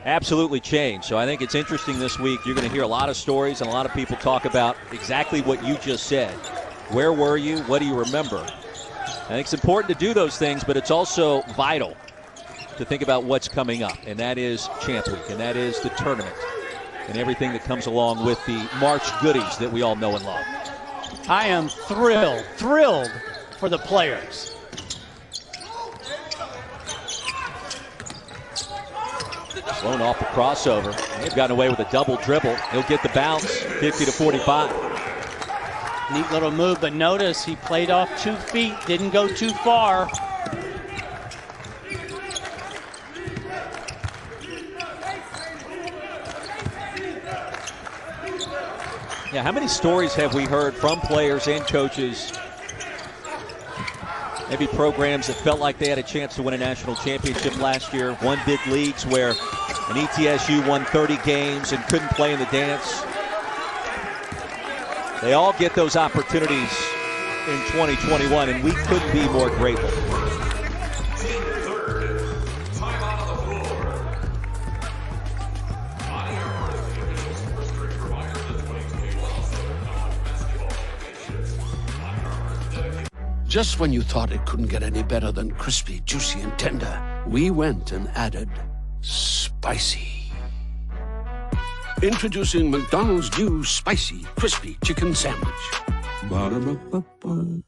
absolutely changed. So I think it's interesting this week. You're going to hear a lot of stories and a lot of people talk about exactly what you just said. Where were you? What do you remember? I think it's important to do those things, but it's also vital to think about what's coming up, and that is Champ Week, and that is the tournament, and everything that comes along with the March goodies that we all know and love. I am thrilled for the players. Sloan off the crossover. They've gotten away with a double dribble. He'll get the bounce, 50-45. Neat little move, but notice he played off 2 feet, didn't go too far. Yeah, how many stories have we heard from players and coaches, maybe programs that felt like they had a chance to win a national championship last year, won big leagues where an ETSU won 30 games and couldn't play in the dance? They all get those opportunities in 2021, and we couldn't be more grateful. Just when you thought it couldn't get any better than crispy, juicy, and tender, we went and added spicy. Introducing McDonald's new spicy, crispy chicken sandwich. Ba-da-ba-ba-ba.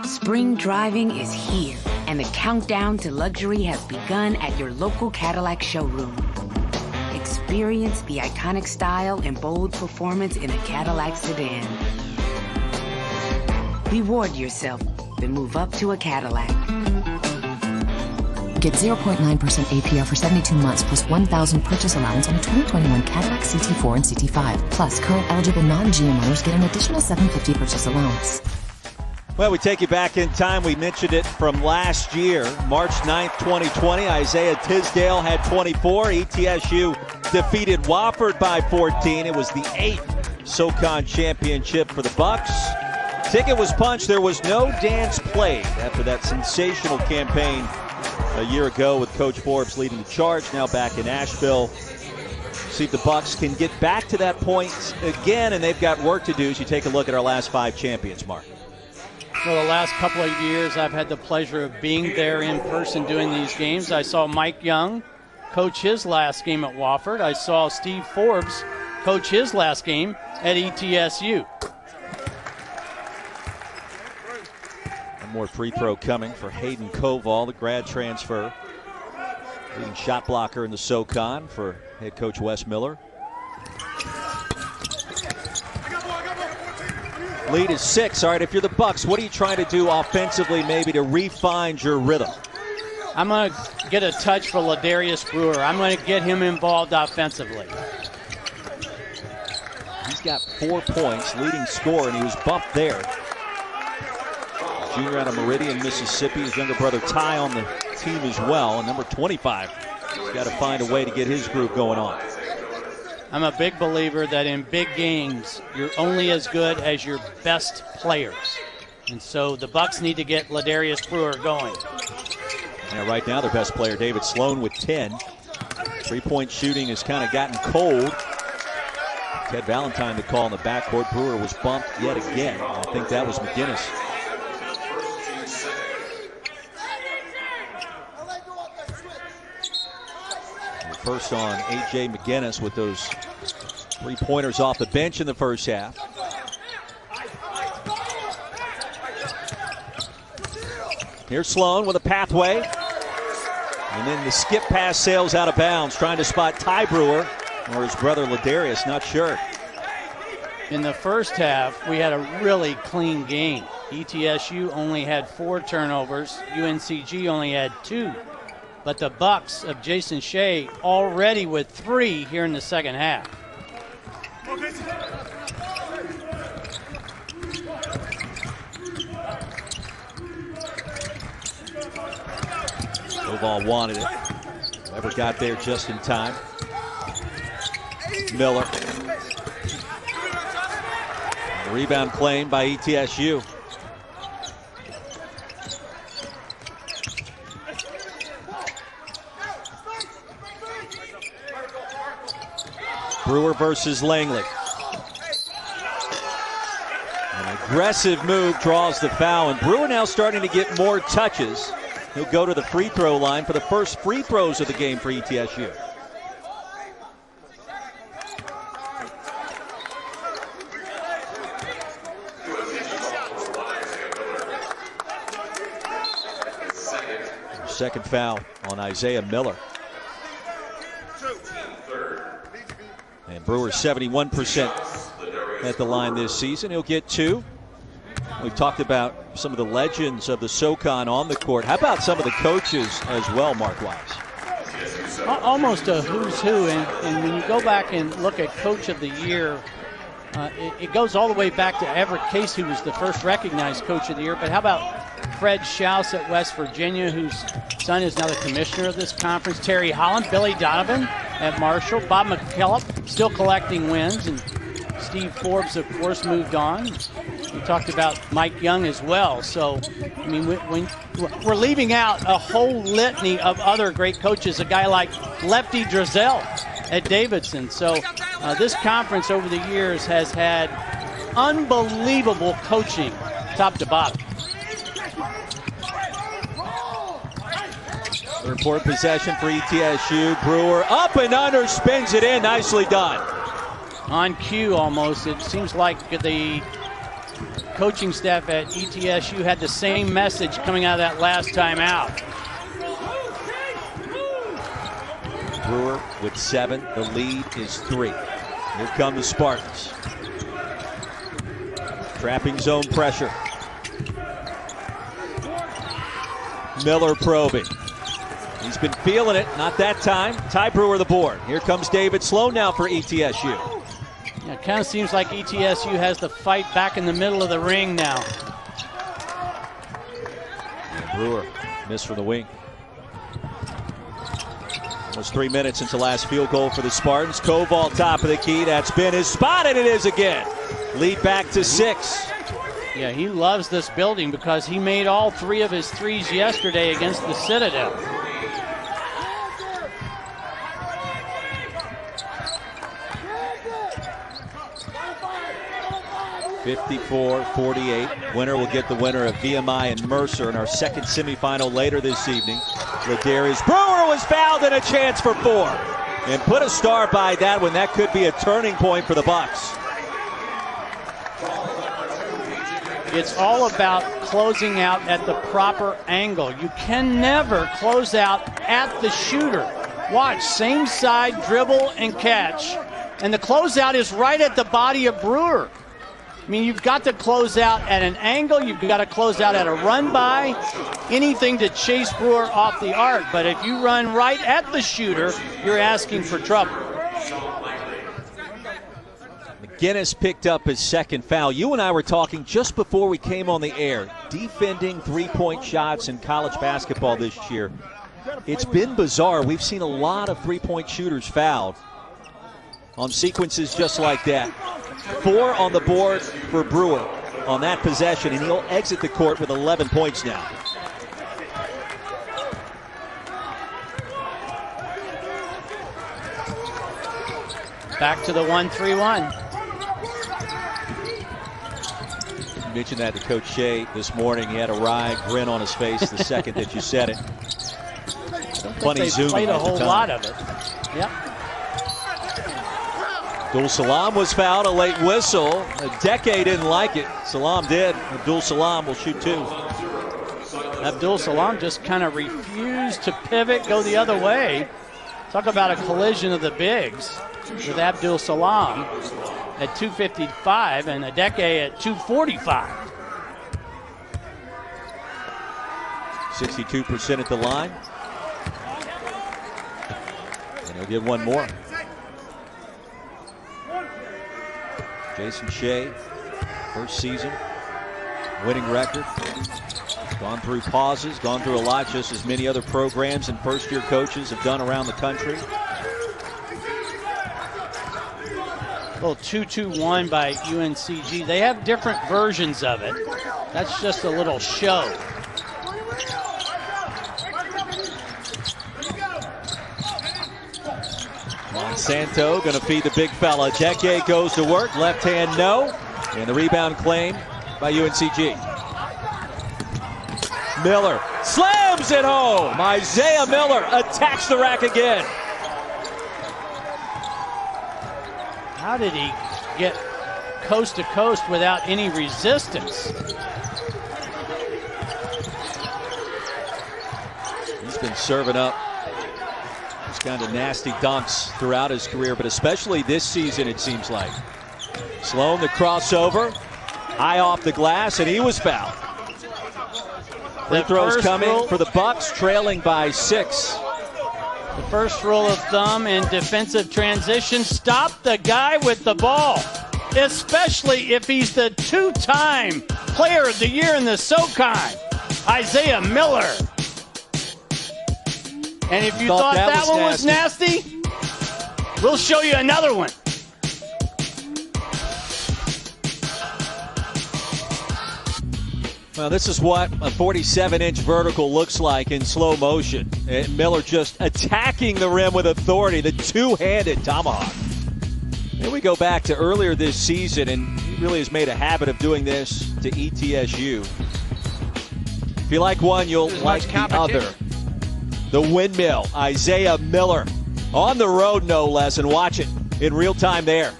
Spring driving is here, and the countdown to luxury has begun at your local Cadillac showroom. Experience the iconic style and bold performance in a Cadillac sedan. Reward yourself, then move up to a Cadillac. Get 0.9% APR for 72 months plus $1,000 purchase allowance on a 2021 Cadillac CT4 and CT5. Plus, current eligible non-GM owners get an additional $750 purchase allowance. Well, we take you back in time. We mentioned it from last year, March 9th, 2020. Isaiah Tisdale had 24. ETSU defeated Wofford by 14. It was the 8th SoCon championship for the Bucks. Ticket was punched. There was no dance played after that sensational campaign a year ago with Coach Forbes leading the charge. Now back in Asheville. See if the Bucks can get back to that point again, and they've got work to do as you take a look at our last 5 champions, Mark. For the last couple of years, I've had the pleasure of being there in person doing these games. I saw Mike Young coach his last game at Wofford. I saw Steve Forbes coach his last game at ETSU. More free throw coming for Hayden Koval, the grad transfer. Leading shot blocker in the SoCon for head coach Wes Miller. Lead is 6. All right, if you're the Bucks, what are you trying to do offensively maybe to refine your rhythm? I'm going to get a touch for Ladarius Brewer. I'm going to get him involved offensively. He's got 4 points, leading scorer, and he was bumped there. Junior out of Meridian, Mississippi. His younger brother Ty on the team as well. And number 25, he's got to find a way to get his group going on. I'm a big believer that in big games, you're only as good as your best players. And so the Bucks need to get Ladarius Brewer going. Yeah, right now their best player, David Sloan, with 10. 3-point shooting has kind of gotten cold. Ted Valentine the call in the backcourt. Brewer was bumped yet again. I think that was McGinnis. First on A.J. McGinnis with those 3-pointers off the bench in the first half. Here's Sloan with a pathway. And then the skip pass sails out of bounds, trying to spot Ty Brewer or his brother Ladarius, not sure. In the first half, we had a really clean game. ETSU only had 4 turnovers. UNCG only had 2. But the Bucks of Jason Shea already with 3 here in the second half. Koval wanted it. Never got there just in time. Miller. Rebound claim by ETSU. Brewer versus Langley. An aggressive move draws the foul, and Brewer now starting to get more touches. He'll go to the free throw line for the first free throws of the game for ETSU. Second foul on Isaiah Miller. And Brewer 71% at the line this season. He'll get 2. We've talked about some of the legends of the SoCon on the court. How about some of the coaches as well, Mark Wise? Almost a who's who. And when you go back and look at Coach of the Year, it goes all the way back to Everett Case, who was the first recognized Coach of the Year. But how about Fred Schaus at West Virginia, whose son is now the commissioner of this conference. Terry Holland, Billy Donovan at Marshall. Bob McKillop still collecting wins. And Steve Forbes, of course, moved on. We talked about Mike Young as well. So, I mean, we're leaving out a whole litany of other great coaches, a guy like Lefty Drizel at Davidson. So this conference over the years has had unbelievable coaching top to bottom. Third point possession for ETSU. Brewer up and under, spins it in. Nicely done. On cue almost. It seems like the coaching staff at ETSU had the same message coming out of that last time out. Brewer with 7. The lead is 3. Here come the Spartans. Trapping zone pressure. Miller probing. He's been feeling it, not that time. Ty Brewer the board. Here comes David Sloan now for ETSU. Yeah, it kind of seems like ETSU has the fight back in the middle of the ring now. And Brewer missed from the wing. Almost 3 minutes since the last field goal for the Spartans. Koval top of the key. That spin is spotted. It is again. Lead back to 6. Yeah, he loves this building because he made all 3 of his threes yesterday against the Citadel. 54-48. Winner will get the winner of VMI and Mercer in our second semifinal later this evening. Ladarius Brewer was fouled and a chance for 4. And put a star by that one. That could be a turning point for the Bucks. It's all about closing out at the proper angle. You can never close out at the shooter. Watch, same side, dribble and catch. And the closeout is right at the body of Brewer. I mean, you've got to close out at an angle. You've got to close out at a run by. Anything to chase Brewer off the arc. But if you run right at the shooter, you're asking for trouble. McGinnis picked up his second foul. You and I were talking just before we came on the air. Defending three-point shots in college basketball this year. It's been bizarre. We've seen a lot of three-point shooters fouled on sequences just like that. 4 on the board for Brewer on that possession, and he'll exit the court with 11 points now. Back to the 1-3-1. You mentioned that to Coach Shea this morning. He had a wry grin on his face the second that you said it. Funny zooming played a at the whole time. lot of it. Yep. Abdul Salam was fouled, a late whistle. Adeke didn't like it. Salam did. Abdul Salam will shoot 2. Abdul Salam just kind of refused choose to pivot, go the other way. Talk about a collision of the bigs with Abdul Salam at 255 and Adeke at 245. 62% at the line. And he'll get one more. Jason Shea, first season, winning record. Gone through pauses, gone through a lot, just as many other programs and first-year coaches have done around the country. Little 2-2-1 by UNCG. They have different versions of it. That's just a little show. Monsanto going to feed the big fella. Adeke goes to work, left hand no, and the rebound claim by UNCG. Miller slams it home. Isaiah Miller attacks the rack again. How did he get coast to coast without any resistance? He's been serving up these kind of nasty dunks throughout his career, but especially this season, it seems like. Sloan, the crossover, high off the glass, and he was fouled. Free throws coming for the Bucks, trailing by 6. The first rule of thumb in defensive transition, stop the guy with the ball, especially if he's the two-time player of the year in the SoCon, Isaiah Miller. And if you thought that one was nasty, we'll show you another one. Well, this is what a 47-inch vertical looks like in slow motion. And Miller just attacking the rim with authority, the two-handed tomahawk. Then we go back to earlier this season, and he really has made a habit of doing this to ETSU. If you like one, you'll like the other. The windmill, Isaiah Miller, on the road no less, and watch it in real time there.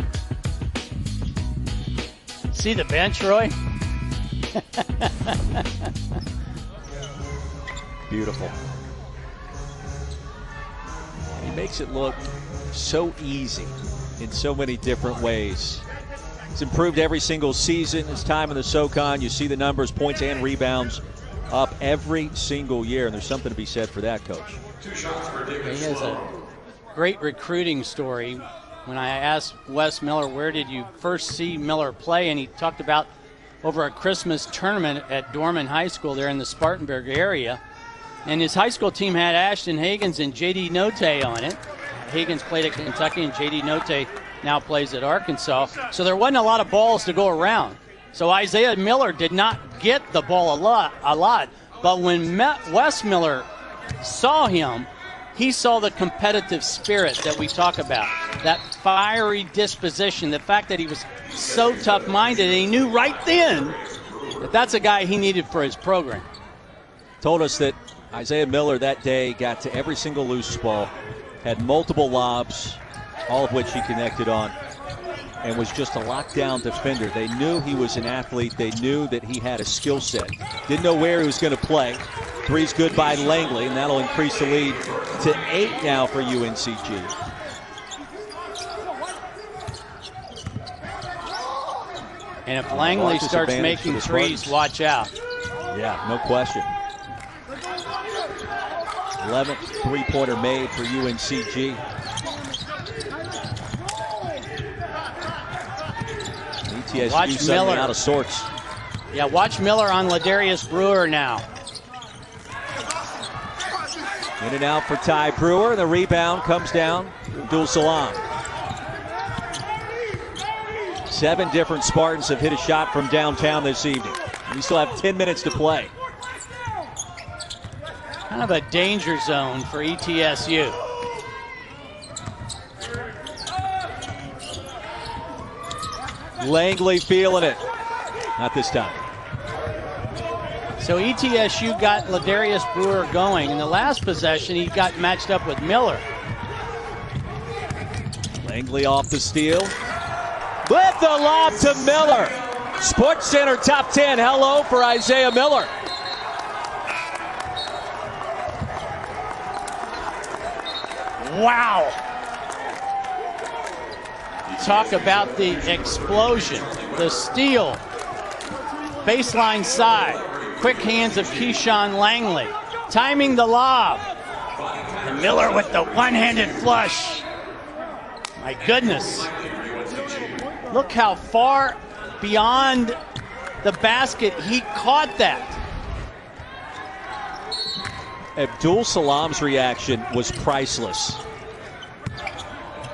See the bench, Roy? Beautiful. He makes it look so easy in so many different ways. It's improved every single season. His time in the SoCon, you see the numbers, points and rebounds up every single year, and there's something to be said for that, Coach. He has a great recruiting story. When I asked Wes Miller, where did you first see Miller play, and he talked about over a Christmas tournament at Dorman High School there in the Spartanburg area. And his high school team had Ashton Higgins and J.D. Note on it. Higgins played at Kentucky, and J.D. Note now plays at Arkansas. So there wasn't a lot of balls to go around. So Isaiah Miller did not get the ball a lot. But when Wes Miller saw him, he saw the competitive spirit that we talk about, that fiery disposition, the fact that he was so tough-minded, and he knew right then that that's a guy he needed for his program. Told us that Isaiah Miller that day got to every single loose ball, had multiple lobs, all of which he connected on, and was just a lockdown defender. They knew he was an athlete. They knew that he had a skill set. Didn't know where he was going to play. Three's good by Langley, and that'll increase the lead to 8 now for UNCG. And if Langley starts making threes, watch out. Yeah, no question. 11th three-pointer made for UNCG. ETSU watch Miller out of sorts. Yeah, watch Miller on Ladarius Brewer now. In and out for Ty Brewer. The rebound comes down to Abdul Salam. 7 different Spartans have hit a shot from downtown this evening. We still have 10 minutes to play. Kind of a danger zone for ETSU. Langley feeling it. Not this time. So ETSU got Ladarius Brewer going. In the last possession, he got matched up with Miller. Langley off the steal. With the lob to Miller. Sports Center top 10. Hello for Isaiah Miller. Wow. Talk about the explosion, the steal, baseline side, quick hands of Keyshawn Langley, timing the lob, and Miller with the one-handed flush. My goodness. Look how far beyond the basket he caught that. Abdul Salam's reaction was priceless.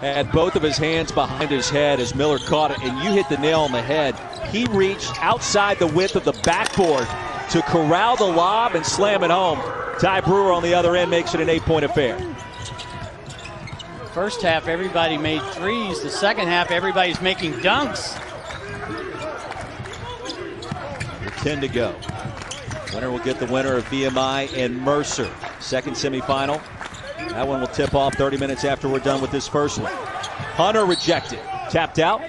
Had both of his hands behind his head as Miller caught it, and you hit the nail on the head. He reached outside the width of the backboard to corral the lob and slam it home. Ty Brewer on the other end makes it an 8-point affair. First half, everybody made threes. The second half, everybody's making dunks. 10 to go. Winner will get the winner of VMI and Mercer. Second semifinal. That one will tip off 30 minutes after we're done with this first one. Hunter rejected. Tapped out.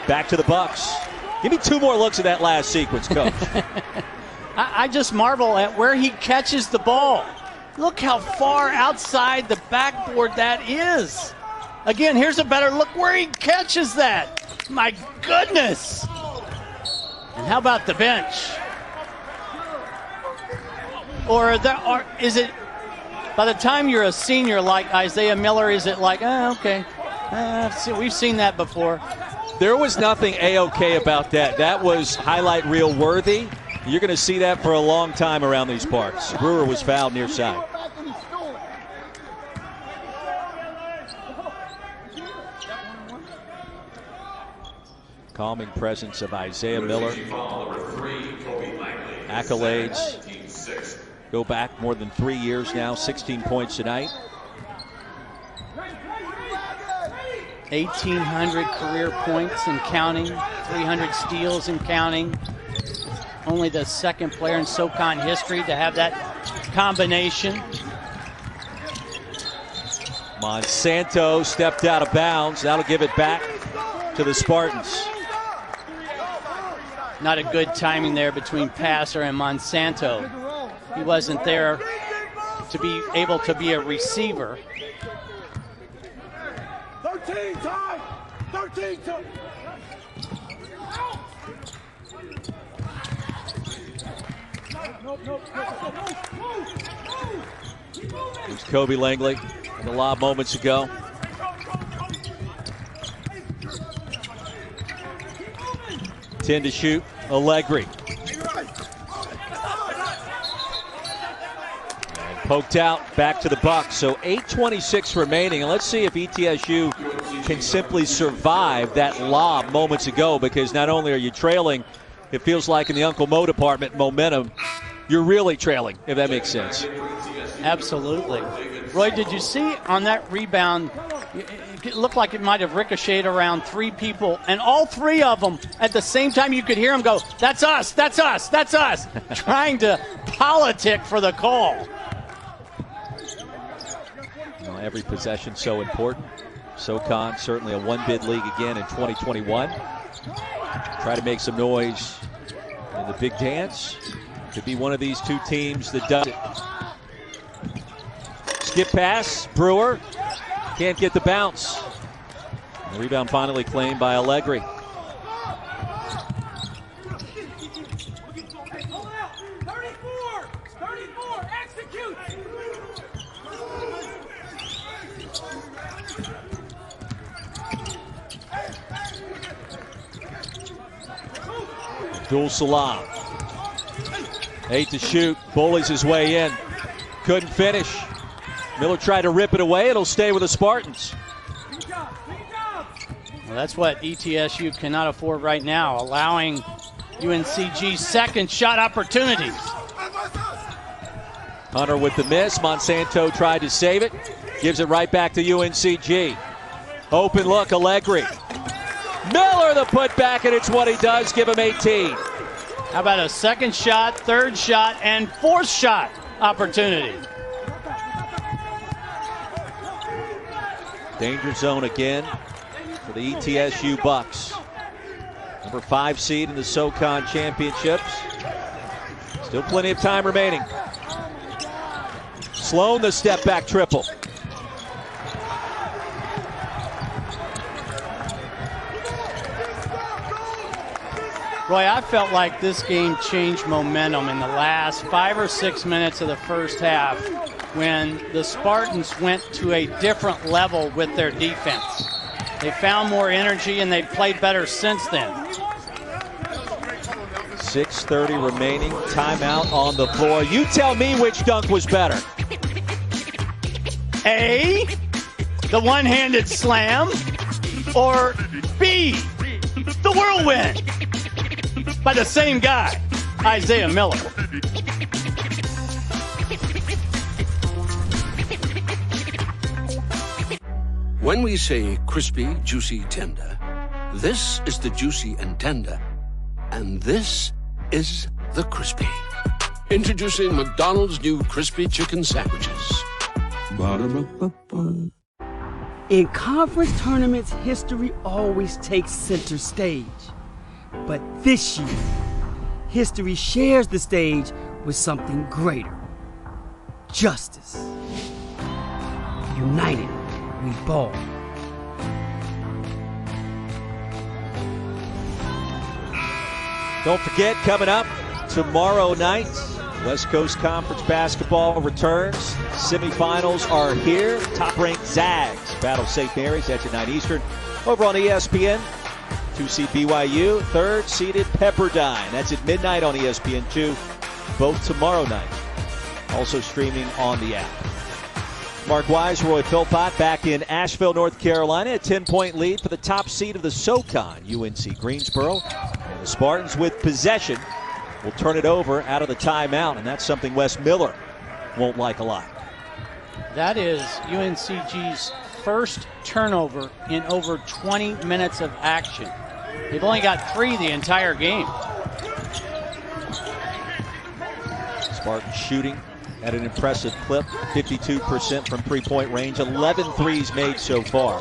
Back to the Bucks. Give me 2 more looks at that last sequence, Coach. I just marvel at where he catches the ball. Look how far outside the backboard that is. Again, here's a better look where he catches that. My goodness. And how about the bench? Or is it, by the time you're a senior like Isaiah Miller, is it like, okay, we've seen that before. There was nothing A-okay about that. That was highlight reel worthy. You're going to see that for a long time around these parts. Brewer was fouled near side. Calming presence of Isaiah Miller. Accolades go back more than 3 years now. 16 points tonight. 1,800 career points and counting. 300 steals and counting. Only the second player in SoCon history to have that combination. Monsanto stepped out of bounds. That'll give it back to the Spartans. Not a good timing there between Passer and Monsanto. He wasn't there to be able to be a receiver. 13 time! 13 time! There's Kobe Langley in the lob moments ago. Ten to shoot. Allegri. And poked out. Back to the Bucks. So 8:26 remaining. And let's see if ETSU can simply survive that lob moments ago, because not only are you trailing, it feels like in the Uncle Mo department, momentum, you're really trailing, if that makes sense. Absolutely. Roy, did you see on that rebound, it looked like it might have ricocheted around 3 people, and all 3 of them at the same time you could hear them go, that's us, that's us, that's us, trying to politic for the call. Well, every possession so important. SoCon certainly a one-bid league again in 2021. Try to make some noise in the big dance. Could be one of these 2 teams that does it. Skip pass, Brewer can't get the bounce. The rebound finally claimed by Allegri. Abdul Salam. 8 to shoot. Bullies his way in. Couldn't finish. Miller tried to rip it away. It'll stay with the Spartans. Well, that's what ETSU cannot afford right now, allowing UNCG second shot opportunities. Hunter with the miss. Monsanto tried to save it. Gives it right back to UNCG. Open look, Allegri. Miller the putback, and it's what he does. Give him 18. How about a second shot, third shot, and fourth shot opportunity? Danger zone again for the ETSU Bucks. Number 5 seed in the SoCon championships. Still plenty of time remaining. Sloan the step back triple. Roy, I felt like this game changed momentum in the last 5 or 6 minutes of the first half when the Spartans went to a different level with their defense. They found more energy and they've played better since then. 6:30 remaining. Timeout on the floor. You tell me which dunk was better. A, the one-handed slam, or B, the whirlwind by the same guy, Isaiah Miller. When we say crispy, juicy, tender, this is the juicy and tender, and this is the crispy. Introducing McDonald's new crispy chicken sandwiches. Ba-da-ba-ba-ba. In conference tournaments, history always takes center stage. But this year, history shares the stage with something greater. Justice. United, we ball. Don't forget, coming up tomorrow night, West Coast Conference basketball returns. Semifinals are here. Top-ranked Zags battle St. Mary's. That's at 9 Eastern. Over on ESPN, 2-seed BYU, 3rd-seeded Pepperdine. That's at midnight on ESPN2, both tomorrow night. Also streaming on the app. Mark Wise, Roy Philpott back in Asheville, North Carolina. A 10-point lead for the top seed of the SoCon, UNCGreensboro. And the Spartans with possession will turn it over out of the timeout, and that's something Wes Miller won't like a lot. That is UNCG's first turnover in over 20 minutes of action. They've only got 3 the entire game. Spartans shooting at an impressive clip, 52% from three-point range, 11 threes made so far.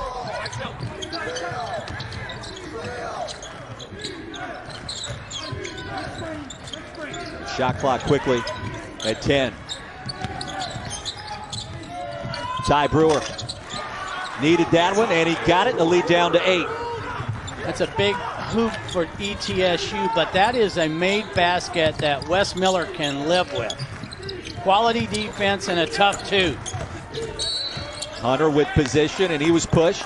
Shot clock quickly at 10. Ty Brewer needed that one, and he got it. The lead down to 8. That's a big hoop for ETSU, but that is a made basket that Wes Miller can live with. Quality defense and a tough 2. Hunter with position, and he was pushed.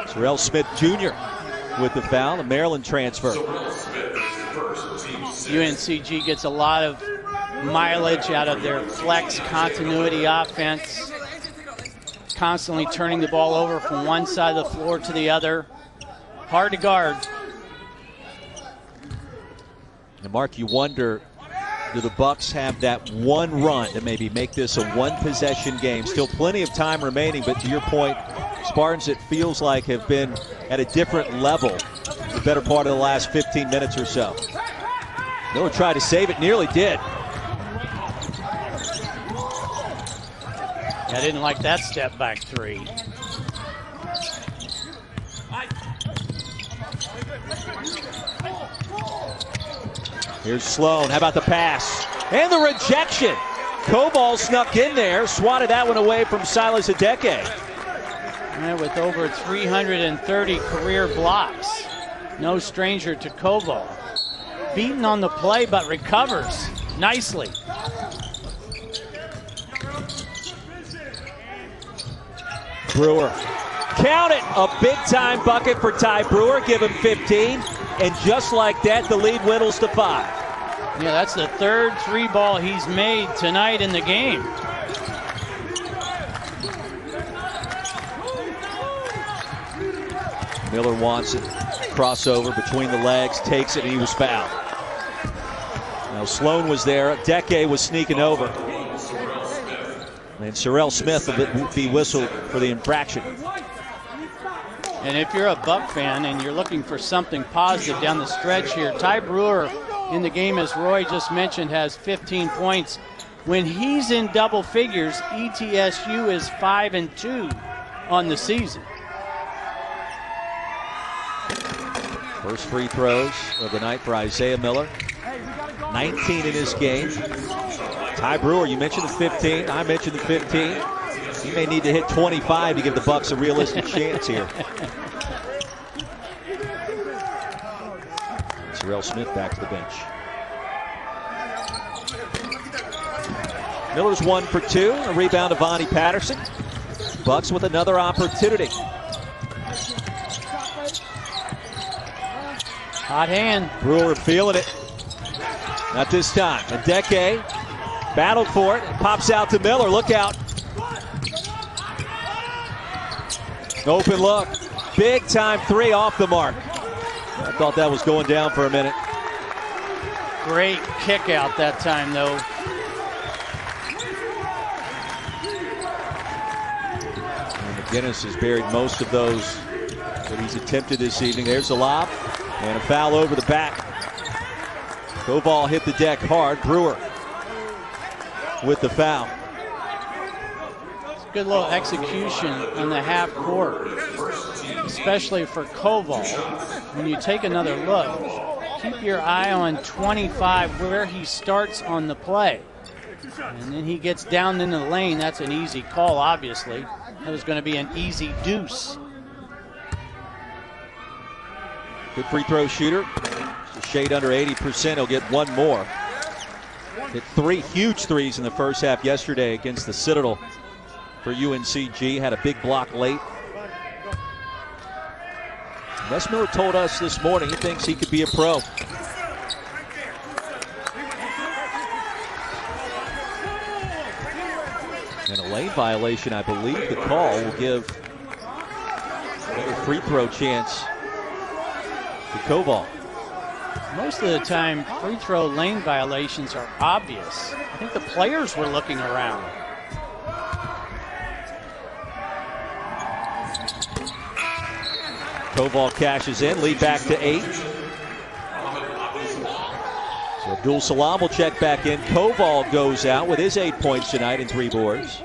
Terrell Smith Jr. with the foul, the Maryland transfer. UNCG gets a lot of mileage out of their flex continuity offense, constantly turning the ball over from one side of the floor to the other. Hard to guard. And Mark, you wonder, do the Bucks have that one run to maybe make this a one-possession game? Still plenty of time remaining, but to your point, Spartans, it feels like, have been at a different level the better part of the last 15 minutes or so. Miller tried to save it, nearly did. I didn't like that step back 3. Here's Sloan. How about the pass? And the rejection. Koval snuck in there, swatted that one away from Silas Adeke. And with over 330 career blocks. No stranger to Koval. Beaten on the play, but recovers nicely. Brewer. Count it! A big-time bucket for Ty Brewer. Give him 15. And just like that, the lead whittles to 5. Yeah, that's the 3rd 3-ball he's made tonight in the game. Miller wants it. Crossover between the legs, takes it, and he was fouled. Now Sloan was there. Adeke was sneaking over. And Terrell Smith will be whistled for the infraction. And if you're a Buck fan and you're looking for something positive down the stretch here, Ty Brewer in the game, as Roy just mentioned, has 15 points. When he's in double figures, ETSU is 5-2 on the season. First free throws of the night for Isaiah Miller. 19 in this game. Ty Brewer, you mentioned the 15. I mentioned the 15. He may need to hit 25 to give the Bucks a realistic chance here. Terrell Smith back to the bench. Miller's 1 for 2. A rebound to Vonnie Patterson. Bucks with another opportunity. Hot hand. Brewer feeling it. Not this time. Adeke battled for it. Pops out to Miller. Look out. Open look. Big time 3 off the mark. I thought that was going down for a minute. Great kick out that time, though. And McGinnis has buried most of those that he's attempted this evening. There's a lob and a foul over the back. Koval hit the deck hard. Brewer with the foul. It's a good little execution on the half court, especially for Koval. When you take another look, keep your eye on 25 where he starts on the play. And then he gets down into the lane. That's an easy call, obviously. That was going to be an easy deuce. Good free throw shooter. Just a shade under 80%. He'll get one more. Hit 3 huge threes in the first half yesterday against the Citadel for UNCG. Had a big block late. Wes Miller told us this morning he thinks he could be a pro. And a lane violation, I believe the call will give another free throw chance to Koval. Most of the time, free throw lane violations are obvious. I think the players were looking around. Koval cashes in, lead back to 8. So Abdul Salam will check back in. Koval goes out with his 8 points tonight and 3 boards.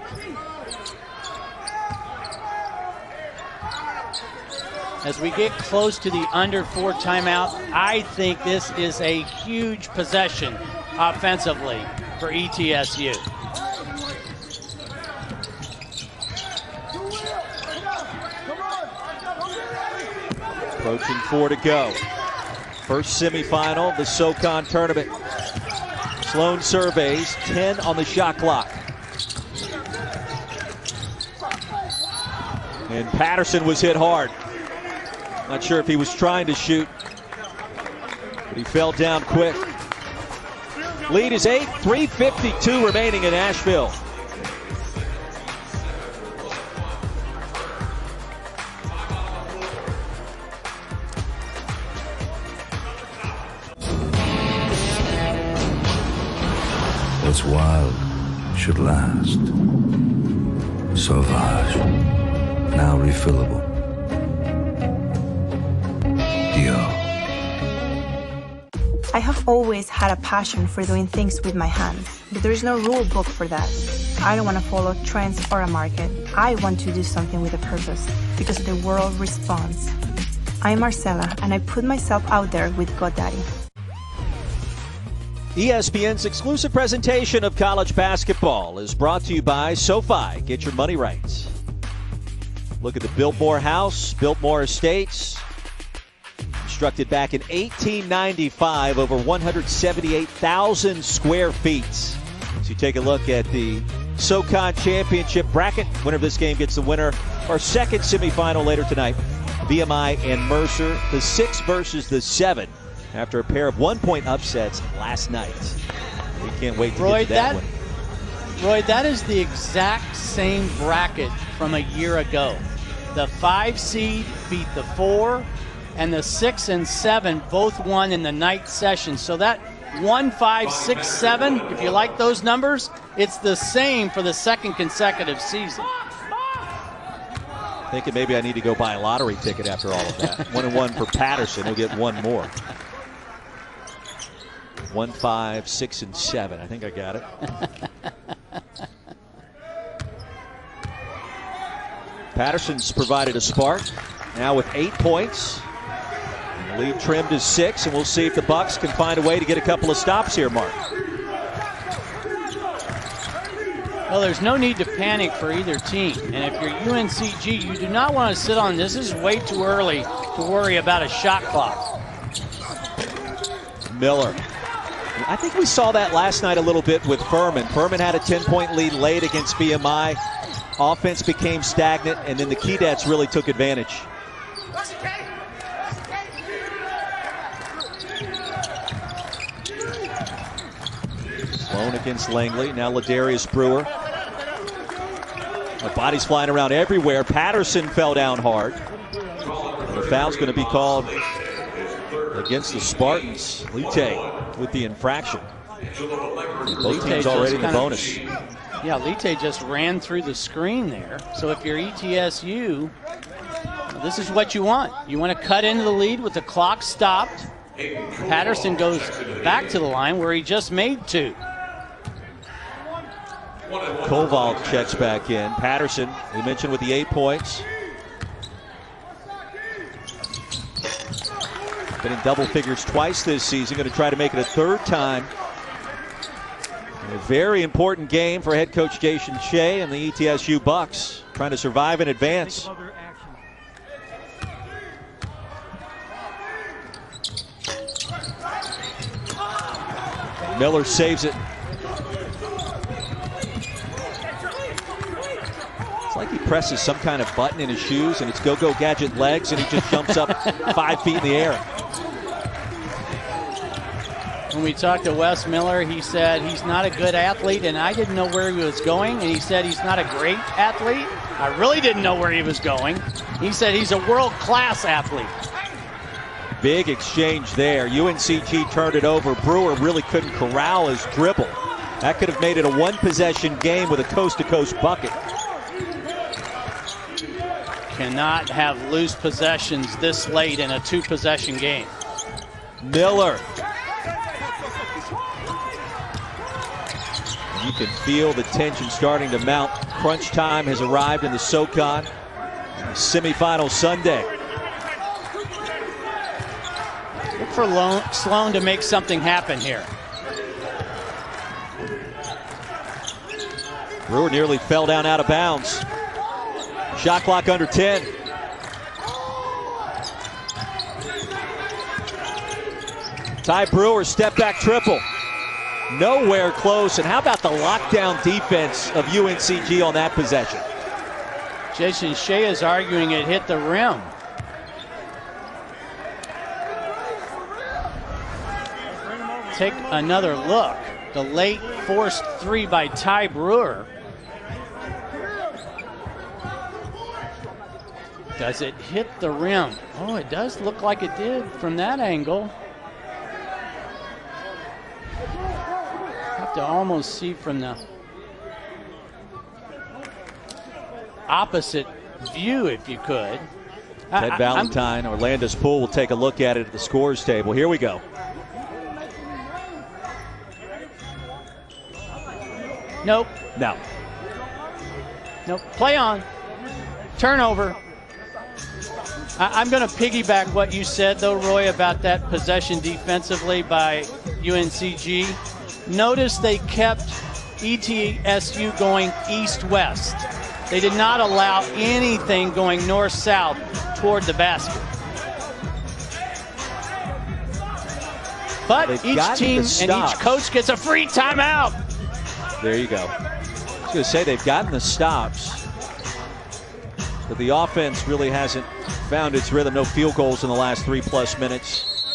As we get close to the under 4 timeout, I think this is a huge possession offensively for ETSU. Approaching 4 to go. First semifinal, the SoCon tournament. Sloan surveys, 10 on the shot clock. And Patterson was hit hard. Not sure if he was trying to shoot, but he fell down quick. Lead is 8, 3:52 remaining in Asheville. What's wild should last. Sauvage, now refillable. I have always had a passion for doing things with my hands, but there is no rule book for that. I don't want to follow trends or a market. I want to do something with a purpose, because the world responds. I'm Marcella, and I put myself out there with GoDaddy. ESPN's exclusive presentation of college basketball is brought to you by SoFi. Get your money right. Look at the Biltmore House, Biltmore Estates. Constructed back in 1895, over 178,000 square feet. So you take a look at the SoCon Championship bracket. Winner of this game gets the winner of our second semifinal later tonight. VMI and Mercer, the 6 versus the 7, after a pair of 1-point upsets last night. We can't wait to get to that one. Roy, that is the exact same bracket from a year ago. The 5 seed beat the 4, and the 6 and 7 both won in the night session. So that 1, 5, 6, 7, if you like those numbers, it's the same for the second consecutive season. Thinking maybe I need to go buy a lottery ticket after all of that. 1-1 for Patterson. He'll get one more. 1, 5, 6, and 7. I think I got it. Patterson's provided a spark. Now with 8 points. The lead trimmed to 6, and we'll see if the Bucks can find a way to get a couple of stops here, Mark. Well, there's no need to panic for either team. And if you're UNCG, you do not want to sit on this. This is way too early to worry about a shot clock. Miller. I think we saw that last night a little bit with Furman. Furman had a 10-point lead late against BMI. Offense became stagnant, and then the Keydets really took advantage. Sloan against Langley. Now Ladarius Brewer. The body's flying around everywhere. Patterson fell down hard. The foul's going to be called against the Spartans. Lite with the infraction. Both teams already in the bonus. Yeah, Lite just ran through the screen there. So if you're ETSU, this is what you want. You want to cut into the lead with the clock stopped. Patterson goes back to the line where he just made 2. Koval checks back in. Patterson, we mentioned, with the 8 points. Been in double figures twice this season. Going to try to make it a 3rd time. A very important game for head coach Jason Shea and the ETSU Bucks, trying to survive and advance. Miller saves it. It's like he presses some kind of button in his shoes and it's go-go gadget legs and he just jumps up 5 feet in the air. When we talked to Wes Miller, he said he's not a good athlete, and I didn't know where he was going. And he said he's not a great athlete. I really didn't know where he was going. He said he's a world-class athlete. Big exchange there. UNCG turned it over. Brewer really couldn't corral his dribble. That could have made it a 1-possession game with a coast-to-coast bucket. Cannot have loose possessions this late in a 2-possession game. Miller. You can feel the tension starting to mount. Crunch time has arrived in the SoCon SemiFinal Sunday. Look for Sloan to make something happen here. Brewer nearly fell down out of bounds. Shot clock under 10. Ty Brewer step back triple. Nowhere close. And how about the lockdown defense of UNCG on that possession? Jason Shea is arguing it hit the rim. Take another look. The late forced 3 by Ty Brewer. Does it hit the rim? Oh, it does look like it did from that angle. Have to almost see from the opposite view if you could. Ted Valentine, Orlando's Pool will take a look at it at the scores table. Here we go. Nope. No. Nope. Play on. Turnover. I'm going to piggyback what you said, though, Roy, about that possession defensively by UNCG. Notice they kept ETSU going east-west. They did not allow anything going north-south toward the basket. But each team and each coach gets a free timeout. There you go. I was going to say they've gotten the stops, but the offense really hasn't found its rhythm. No field goals in the last 3+ minutes.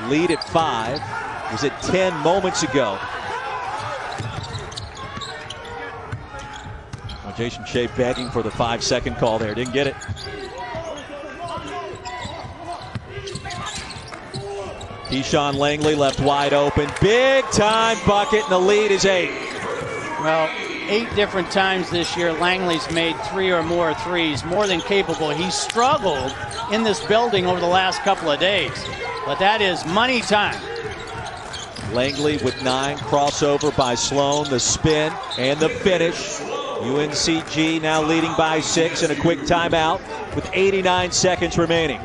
Lead at 5. Was at 10 moments ago. Well, Jason Shea begging for the 5-second call there. Didn't get it. Keyshawn Langley left wide open. Big time bucket, and the lead is 8. Well, 8 different times this year, Langley's made 3 or more threes, more than capable. He struggled in this building over the last couple of days, but that is money time. Langley with 9, crossover by Sloan, the spin and the finish. UNCG now leading by 6 and a quick timeout with 89 seconds remaining.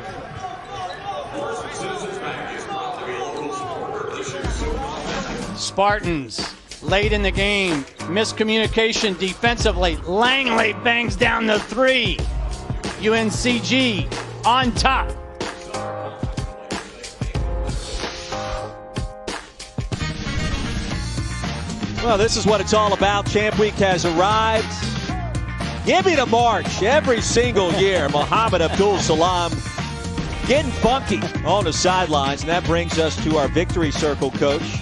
Spartans late in the game, miscommunication defensively. Langley bangs down the 3. UNCG on top. Well, this is what it's all about. Champ Week has arrived. Give me the march every single year. Mohamed Abdul Salam getting funky on the sidelines, and that brings us to our victory circle coach.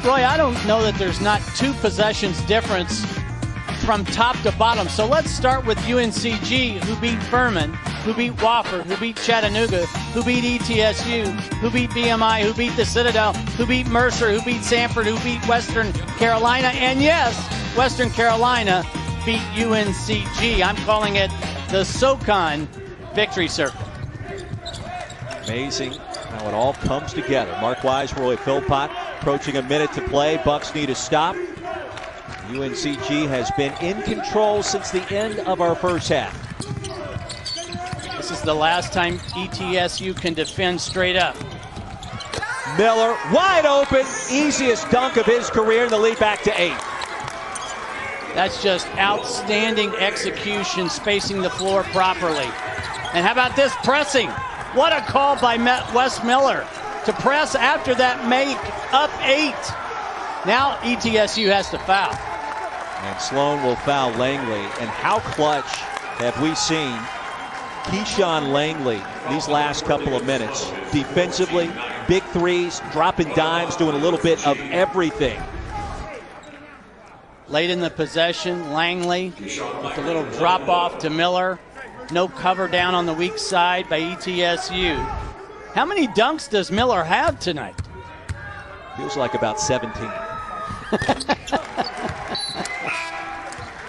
Roy, I don't know that there's not 2 possessions difference from top to bottom. So let's start with UNCG, who beat Furman, who beat Wofford, who beat Chattanooga, who beat ETSU, who beat BMI, who beat the Citadel, who beat Mercer, who beat Sanford, who beat Western Carolina. And yes, Western Carolina beat UNCG. I'm calling it the SoCon victory circle. Amazing how it all comes together. Mark Wise, Roy Philpott, approaching a minute to play. Bucks need a stop. UNCG has been in control since the end of our first half. This is the last time ETSU can defend straight up. Miller, wide open, easiest dunk of his career, and the lead back to 8. That's just outstanding execution, spacing the floor properly. And how about this pressing? What a call by Wes Miller to press after that make, up 8. Now ETSU has to foul. And Sloan will foul Langley. And how clutch have we seen Keyshawn Langley these last couple of minutes? Defensively, big threes, dropping dimes, doing a little bit of everything. Late in the possession, Langley with a little drop off to Miller. No cover down on the weak side by ETSU. How many dunks does Miller have tonight? Feels like about 17.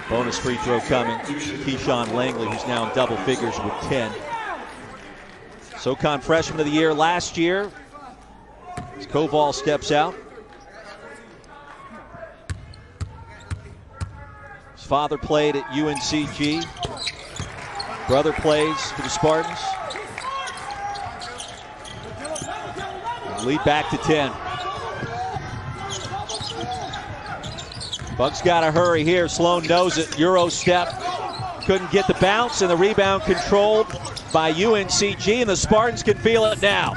Bonus free throw coming. Keyshawn Langley, who's now in double figures with 10. SoCon Freshman of the Year last year. As Koval steps out. His father played at UNCG. Brother plays for the Spartans. Lead back to 10. Bucks got to hurry here. Sloan knows it. Euro step. Couldn't get the bounce, and the rebound controlled by UNCG, and the Spartans can feel it now.